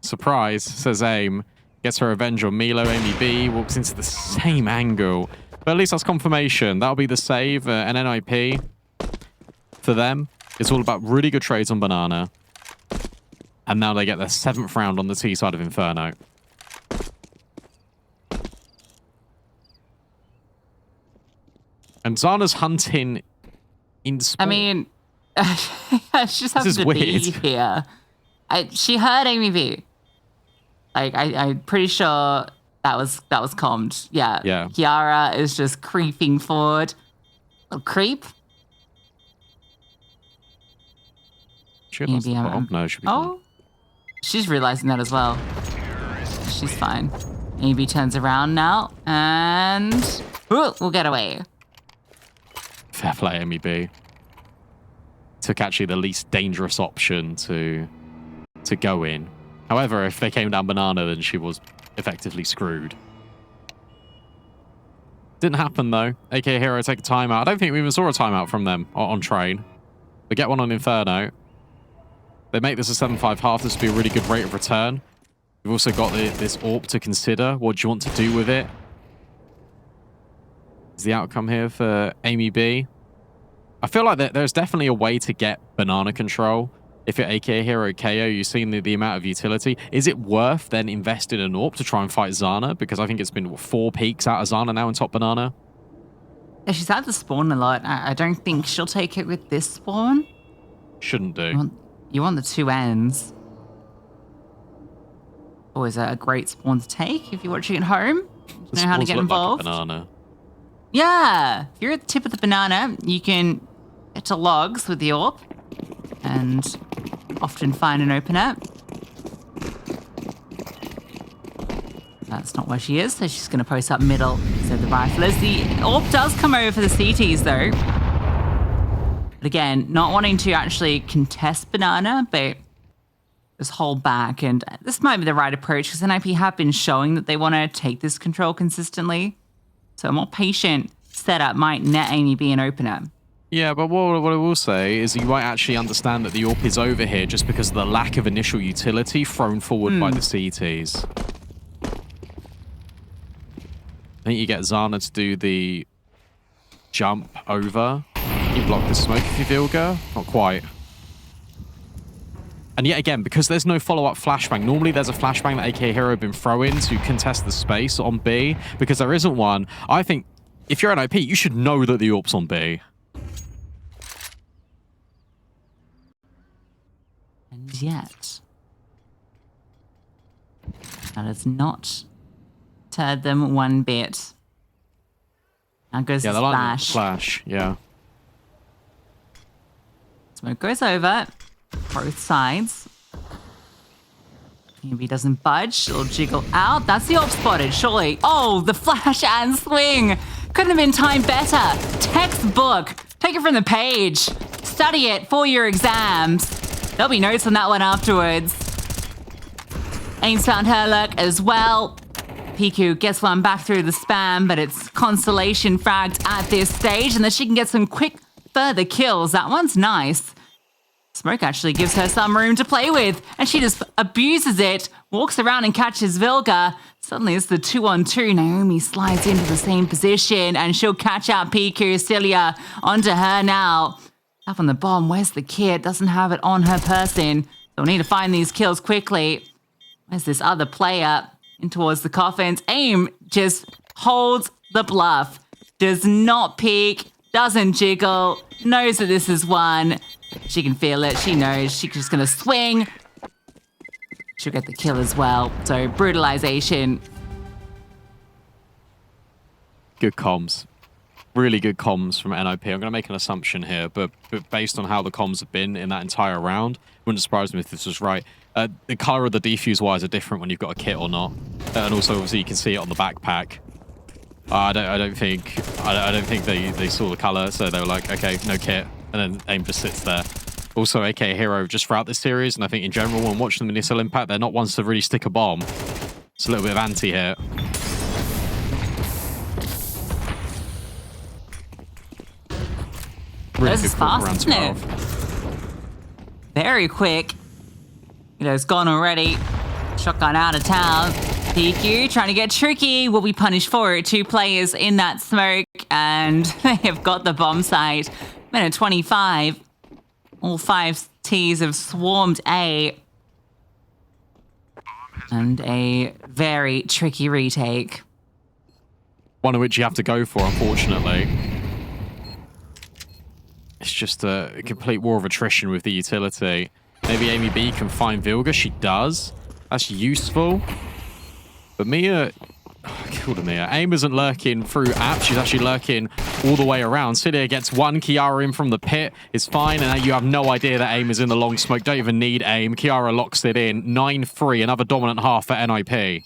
Surprise, says Aim. Gets her revenge on Milo. Amy B walks into the same angle. But at least that's confirmation. That'll be the save. An NIP for them. It's all about really good trades on banana. And now they get their 7th round on the T side of Inferno. And Zana's hunting in sport. I mean, she just happens to be here. She heard Amy V. Like, I'm pretty sure that was commed. Yeah. Kiara is just creeping forward. A creep. No, should be fine. She's realizing that as well. She's fine. AB turns around now, and we'll get away. Fair play, Amy B. Took actually the least dangerous option to go in. However, if they came down banana, then she was effectively screwed. Didn't happen, though. AK Hero take a timeout. I don't think we even saw a timeout from them on train. They get one on Inferno. They make this a 7-5 half. This would be a really good rate of return. You've also got this AWP to consider. What do you want to do with it? Is the outcome here for Amy B? I feel like there's definitely a way to get banana control. If you're AK Hero KO, you've seen the amount of utility. Is it worth then investing in an AWP to try and fight Zana? Because I think it's been, what, 4 peaks out of Zana now in top banana? Yeah, she's had the spawn a lot. I don't think she'll take it with this spawn. Shouldn't do. You want the 2 ends. Always a great spawn to take if you're watching at home. You know how to get involved. Like a banana. Yeah, if you're at the tip of the banana, you can get to logs with the AWP and often find an opener. That's not where she is, so she's going to post up middle. So the riflers. The AWP does come over for the CTs though. But again, not wanting to actually contest banana, but just hold back. And this might be the right approach because NIP have been showing that they want to take this control consistently. So a more patient setup might net Amy be an opener. Yeah, but what I will say is you might actually understand that the AWP is over here just because of the lack of initial utility thrown forward by the CTs. I think you get Zana to do the jump over. You block the smoke if you Vilga. Not quite. And yet again, because there's no follow-up flashbang, normally there's a flashbang that AK Hero have been throwing to contest the space on B. Because there isn't one, I think if you're an OP, you should know that the AWP's on B. And yet, that has not deterred them one bit. Now goes the splash. Flash, yeah. Smoke goes over. Both sides. Maybe doesn't budge. She'll jiggle out. That's the AWP spotted, surely. Oh, the flash and swing. Couldn't have been timed better. Textbook. Take it from the page. Study it for your exams. There'll be notes on that one afterwards. Ames found her look as well. Piku gets one back through the spam, but it's consolation fragged at this stage, and then she can get some quick further kills. That one's nice. Smoke actually gives her some room to play with, and she just abuses it, walks around and catches Vilga. Suddenly it's the 2-on-2. Naomi slides into the same position, and she'll catch out Piku. Celia onto her now. Up on the bomb, where's the kid? Doesn't have it on her person. So we'll need to find these kills quickly. Where's this other player? In towards the coffins. Aim just holds the bluff. Does not peek, doesn't jiggle, knows that this is one. She can feel it. She knows. She's just going to swing. She'll get the kill as well. So, brutalization. Good comms. Really good comms from NIP. I'm going to make an assumption here, but based on how the comms have been in that entire round, wouldn't surprise me if this was right. The color of the defuse wires are different when you've got a kit or not. And also, obviously, you can see it on the backpack. I don't think they saw the color, so they were like, okay, no kit. And then AIM just sits there. Also, AK Hero just throughout this series, and I think in general, when watching them in ESL Impact, they're not ones to really stick a bomb. It's a little bit of anti-hit. Really this good is call fast, around isn't 12. Very quick. You know, it's gone already. Shotgun out of town. PQ trying to get tricky. Will be punished for it. 2 players in that smoke, and they have got the bomb site. Minute 25. All 5 Ts have swarmed A. And a very tricky retake. One of which you have to go for, unfortunately. It's just a complete war of attrition with the utility. Maybe Amy B can find Vilga. She does. That's useful. But Mia... killed Mia. AIM isn't lurking through app. She's actually lurking all the way around. Cydia gets one. Kiara in from the pit. It's fine. And you have no idea that AIM is in the long smoke. Don't even need AIM. Kiara locks it in. 9-3. Another dominant half for NIP.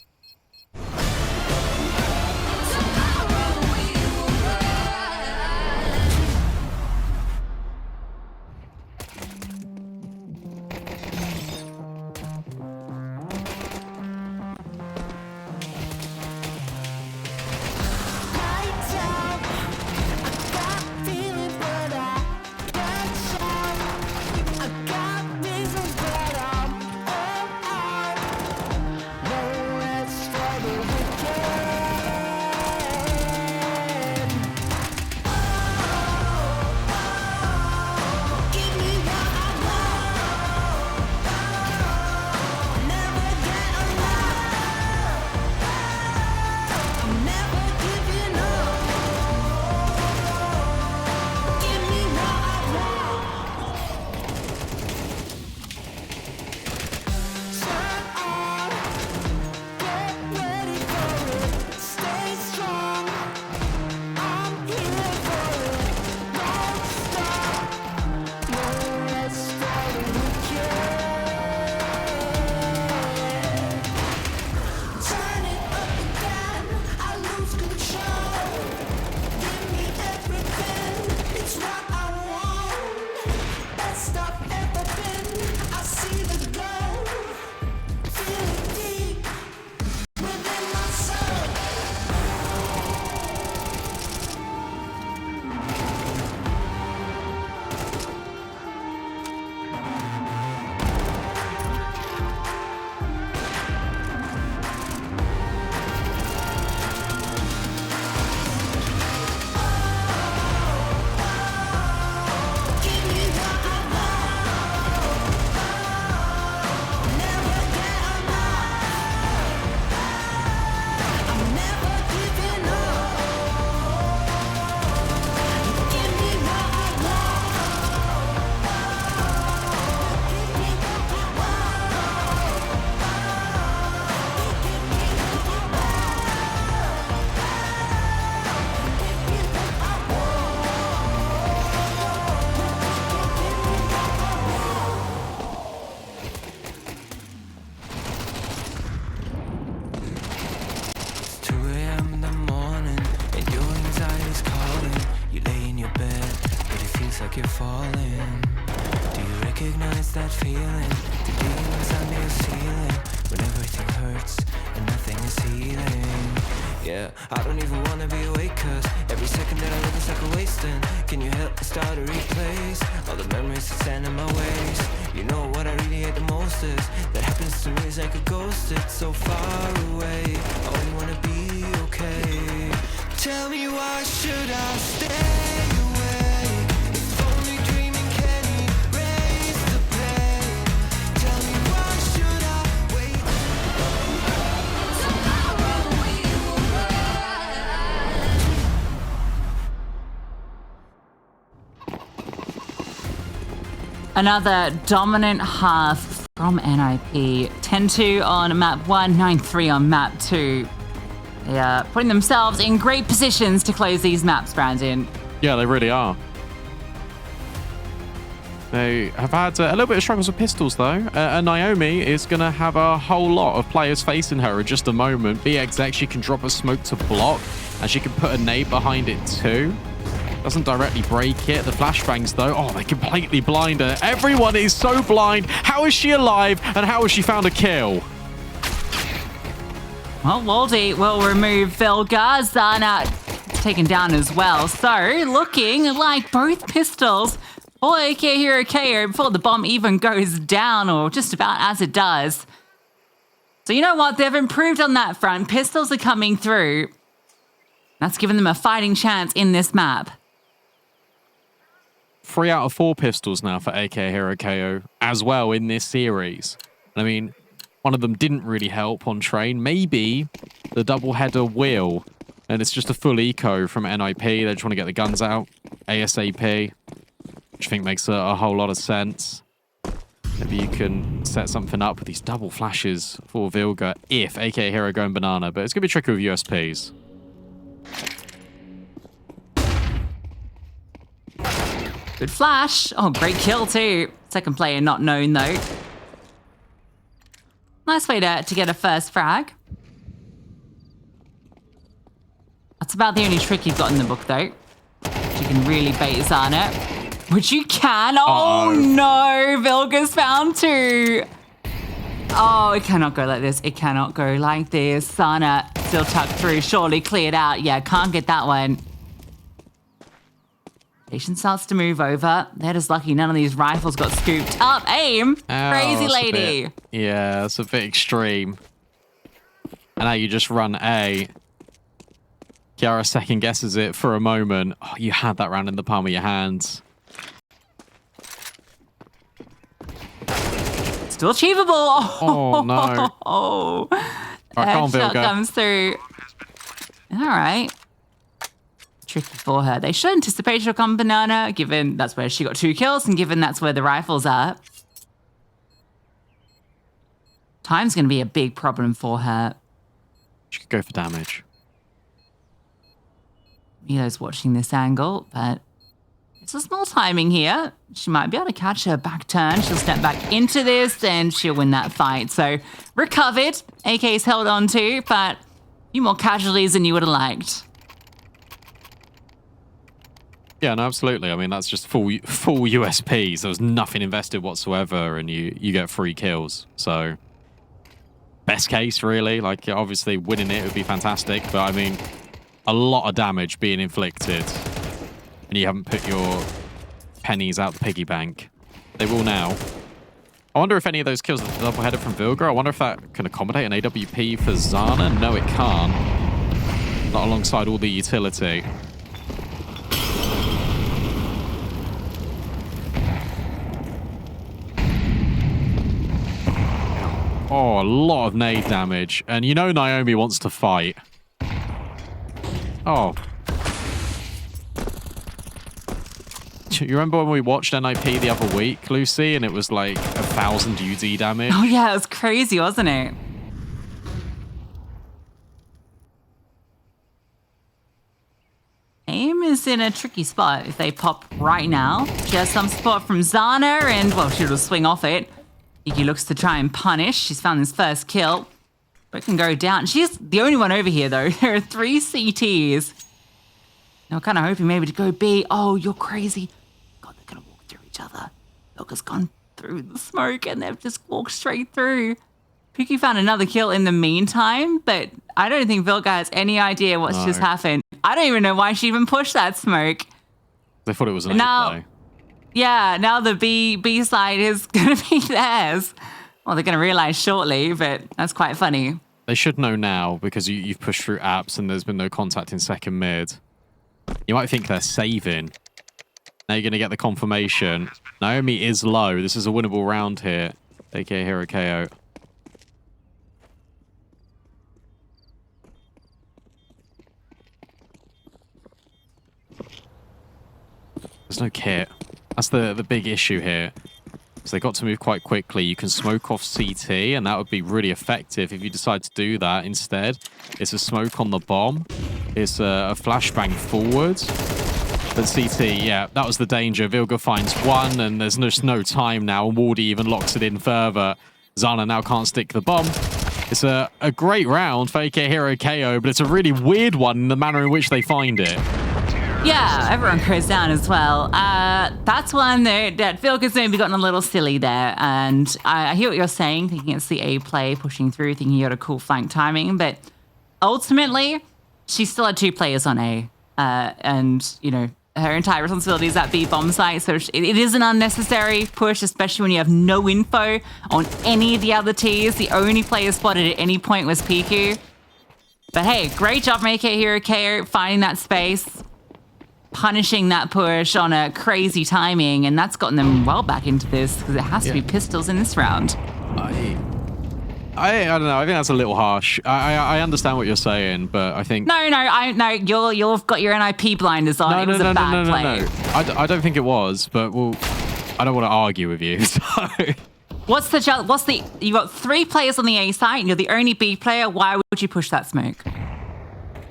that feeling to be what's under your ceiling when everything hurts and nothing is healing. Yeah, I don't even wanna be awake, cause every second that I live is like a wasting. Can you help me start to replace all the memories that stand in my ways? You know what I really hate the most is that happens to me is like a ghost. It's so far away, I only wanna be okay. Tell me why should I stay away? If only dreaming can erase the pain. Tell me why should I wait? Another dominant half from NIP. 10-2 on map 1, 9-3 on map 2. They are putting themselves in great positions to close these maps, Brandon. Yeah, they really are. They have had a little bit of struggles with pistols, though. And Naomi is going to have a whole lot of players facing her in just a moment. BXX, she can drop a smoke to block, and she can put a nade behind it, too. Doesn't directly break it. The flashbangs, though, oh, they completely blind her. Everyone is so blind. How is she alive, and how has she found a kill? Well, Waldy will remove Vilga. Zana taken down as well. So, looking like both pistols for AK Hero KO before the bomb even goes down, or just about as it does. So, you know what? They've improved on that front. Pistols are coming through. That's given them a fighting chance in this map. 3 out of 4 pistols now for AK Hero KO as well in this series. I mean, one of them didn't really help on train. Maybe the double header will. And it's just a full eco from NIP. They just want to get the guns out ASAP, which I think makes a whole lot of sense. Maybe you can set something up with these double flashes for Vilga if AK Hero going banana. But it's going to be tricky with USPs. Good flash. Oh, great kill too. Second player not known though. Nice way to get a first frag. That's about the only trick you've got in the book though. You can really bait Zana. Which you can. Oh no, Vilga's found 2. Oh, it cannot go like this. It cannot go like this. Zana still tucked through. Surely cleared out. Yeah, can't get that one. Station starts to move over. They're just lucky none of these rifles got scooped up. Aim! Crazy lady. Yeah, that's a bit extreme. And now you just run A. Kiara second guesses it for a moment. Oh, you had that round in the palm of your hands. Still achievable. Oh, no. Oh, Headshot comes through. All right. Tricky for her. They should anticipate she'll come banana, given that's where she got 2 kills and given that's where the rifles are. Time's going to be a big problem for her. She could go for damage. Milo's watching this angle, but it's a small timing here. She might be able to catch her back turn. She'll step back into this and she'll win that fight. So recovered. AK's held on to, but a few more casualties than you would have liked. Yeah, no, absolutely. I mean, that's just full USPs. There was nothing invested whatsoever, and you get 3 kills. So, best case, really. Like, obviously, winning it would be fantastic. But, I mean, a lot of damage being inflicted, and you haven't put your pennies out the piggy bank. They will now. I wonder if any of those kills are double-headed from Vilga. I wonder if that can accommodate an AWP for Zana. No, it can't. Not alongside all the utility. Oh, a lot of nade damage. And you know Naomi wants to fight. Oh. You remember when we watched NIP the other week, Lucy, and it was like 1,000 UD damage? Oh yeah, it was crazy, wasn't it? Aim is in a tricky spot if they pop right now. She has some support from Zana and, well, she'll swing off it. Iggy looks to try and punish. She's found his first kill. But it can go down. She's the only one over here, though. There are 3 CTs. Now, kind of hoping maybe to go B. Oh, you're crazy. God, they're going to walk through each other. Vilga's gone through the smoke and they've just walked straight through. Piki found another kill in the meantime, but I don't think Vilga has any idea what's just happened. I don't even know why she even pushed that smoke. They thought it was an A play. Yeah, now the B side is going to be theirs. Well, they're going to realize shortly, but that's quite funny. They should know now because you've pushed through apps and there's been no contact in second mid. You might think they're saving. Now you're going to get the confirmation. Naomi is low. This is a winnable round here. aka Hero KO. There's no kit. That's the big issue here. So they got to move quite quickly. You can smoke off CT, and that would be really effective if you decide to do that. Instead, it's a smoke on the bomb. It's a flashbang forward. But CT, yeah, that was the danger. Vilga finds one, and there's just no time now. Wardy even locks it in further. Zana now can't stick the bomb. It's a great round for AK Hero KO, but it's a really weird one in the manner in which they find it. Yeah, everyone goes down as well. That's one that Vilga's maybe gotten a little silly there. And I hear what you're saying, thinking it's the A play, pushing through, thinking you got a cool flank timing. But ultimately, she still had 2 players on A. And, you know, her entire responsibility is at B bomb site. So it is an unnecessary push, especially when you have no info on any of the other Ts. The only player spotted at any point was Piku. But hey, great job from AK Hero KO finding that space, punishing that push on a crazy timing, and that's gotten them well back into this because it has to be pistols in this round. I don't know. I think that's a little harsh. I understand what you're saying, but I think No. You've got your NIP blinders on. It was a bad play. I don't think it was, but well, I don't want to argue with you. So. You got 3 players on the A side, and you're the only B player. Why would you push that smoke?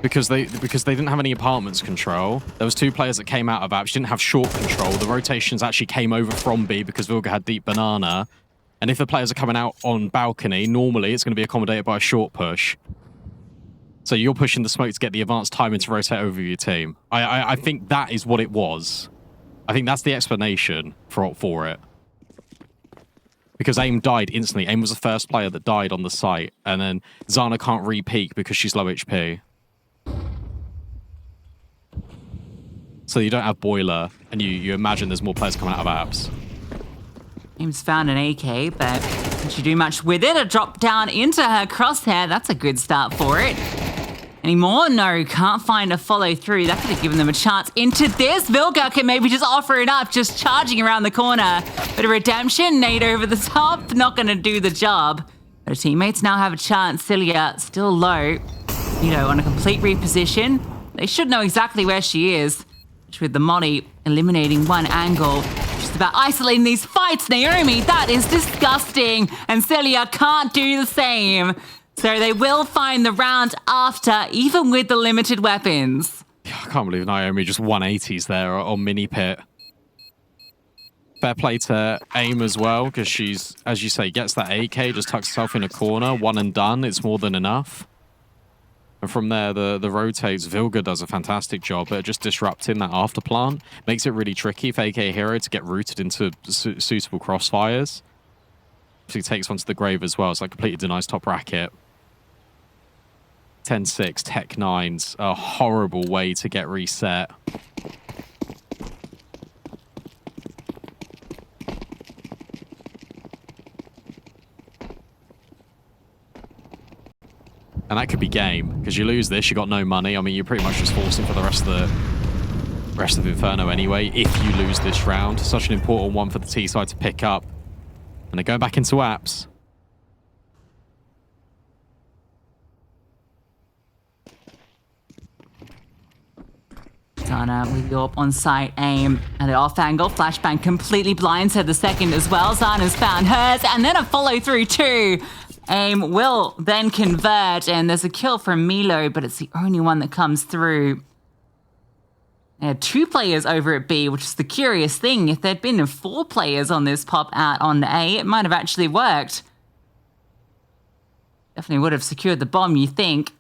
Because they didn't have any apartments control. There was 2 players that came out of apps. She didn't have short control. The rotations actually came over from B because Vilga had deep banana. And if the players are coming out on balcony, normally it's going to be accommodated by a short push. So you're pushing the smoke to get the advanced timing to rotate over your team. I think that is what it was. I think that's the explanation for it. Because AIM died instantly. AIM was the first player that died on the site. And then Zana can't re-peek because she's low HP. So you don't have boiler, and you imagine there's more players coming out of apps. Aim's found an AK, but can she do much with it? A drop down into her crosshair. That's a good start for it. Any more? No, can't find a follow through. That could have given them a chance into this. Vilga can maybe just offer it up, just charging around the corner. Bit of redemption, nade over the top. Not going to do the job. Her teammates now have a chance. Cilia still low, you know, on a complete reposition. They should know exactly where she is. With the molly eliminating one angle. Just about isolating these fights, Naomi. That is disgusting. And Celia can't do the same. So they will find the round after, even with the limited weapons. I can't believe Naomi just 180s there on mini pit. Fair play to AIM as well, because she's, as you say, gets that AK, just tucks herself in a corner, one and done. It's more than enough. And from there, the rotates. Vilga does a fantastic job at just disrupting that after plant. Makes it really tricky for AK Hero to get rooted into suitable crossfires. He takes one to the grave as well, so that completely denies top bracket. 10-6, Tech 9s, a horrible way to get reset. And that could be game, because you lose this, you got no money. I mean, you're pretty much just forcing for the rest of Inferno anyway, if you lose this round. Such an important one for the T side to pick up. And they're going back into apps. Zana with Yorp on site, AIM, and an off angle. Flashbang completely blinds her the second as well. Zana's found hers, and then a follow through too. AIM will then convert, and there's a kill from Milo, but it's the only one that comes through. They had 2 players over at B, which is the curious thing. If there'd been 4 players on this pop out on A, it might have actually worked. Definitely would have secured the bomb, you think.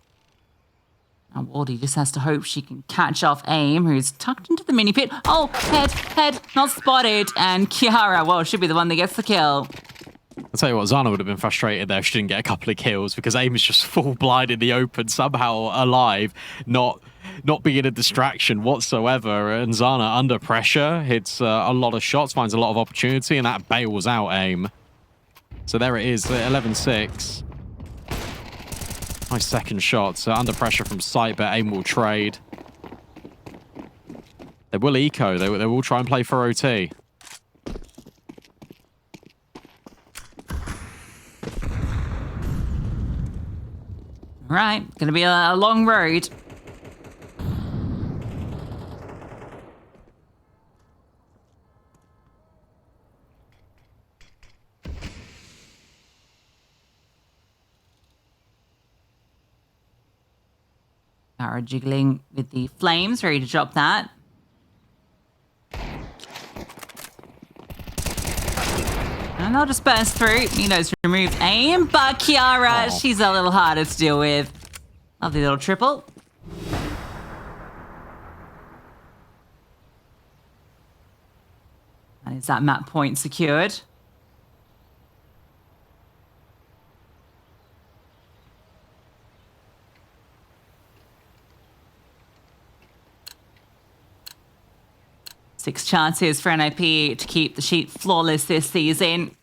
Now Wardy just has to hope she can catch off AIM, who's tucked into the mini pit. Oh, head, not spotted. And Kiara, well, should be the one that gets the kill. I'll tell you what, Zana would have been frustrated there if she didn't get a couple of kills because AIM is just full blind in the open, somehow alive, not being a distraction whatsoever. And Zana, under pressure, hits a lot of shots, finds a lot of opportunity, and that bails out AIM. So there it is, 11-6. Nice second shot. So under pressure from sight, but AIM will trade. They will eco. They will try and play for OT. Right, gonna be a long road. Kara jiggling with the flames, ready to drop that. And they'll just burst through. Minos removed AIM, but Kiara, she's a little harder to deal with. Lovely little triple. And is that map point secured? Six chances for NIP to keep the sheet flawless this season.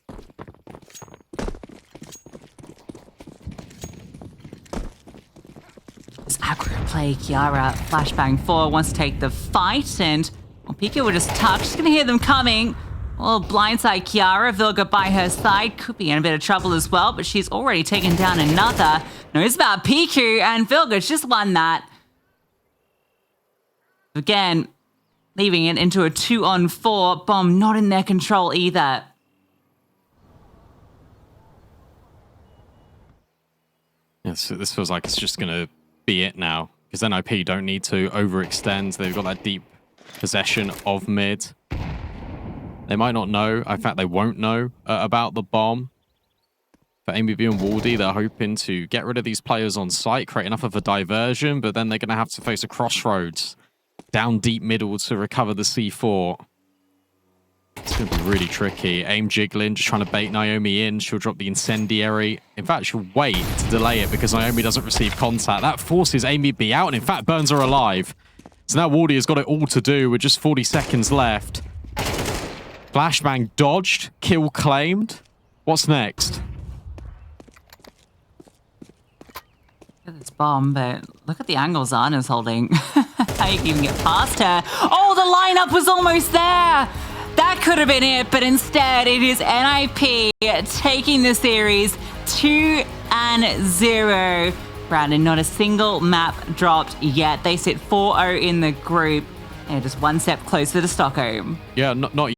This aggro play, Kiara, flashbang 4, wants to take the fight, and well, Pika will just tuck. She's going to hear them coming. Well, blindside Kiara, Vilga by her side, could be in a bit of trouble as well, but she's already taken down another. Knows about Piku, and Vilga's just won that. Again, leaving it into a 2-on-4. Bomb not in their control either. Yeah, so this feels like it's just going to be it now. Because NIP don't need to overextend. They've got that deep possession of mid. They might not know. In fact, they won't know about the bomb. For AMBV and Wardy, they're hoping to get rid of these players on site, create enough of a diversion, but then they're going to have to face a crossroads down deep middle to recover the C4. It's going to be really tricky. AIM jiggling, just trying to bait Naomi in. She'll drop the incendiary. In fact, she'll wait to delay it because Naomi doesn't receive contact. That forces AMBV out, and in fact, burns her alive. So now Wardy has got it all to do with just 40 seconds left. Flashbang dodged, kill claimed. What's next? Look at this bomb, but look at the angle Zana's holding. How you can even get past her. Oh, the lineup was almost there. That could have been it, but instead it is NIP taking the series 2-0. Brandon, not a single map dropped yet. They sit 4-0 in the group. They're just one step closer to Stockholm. Yeah, not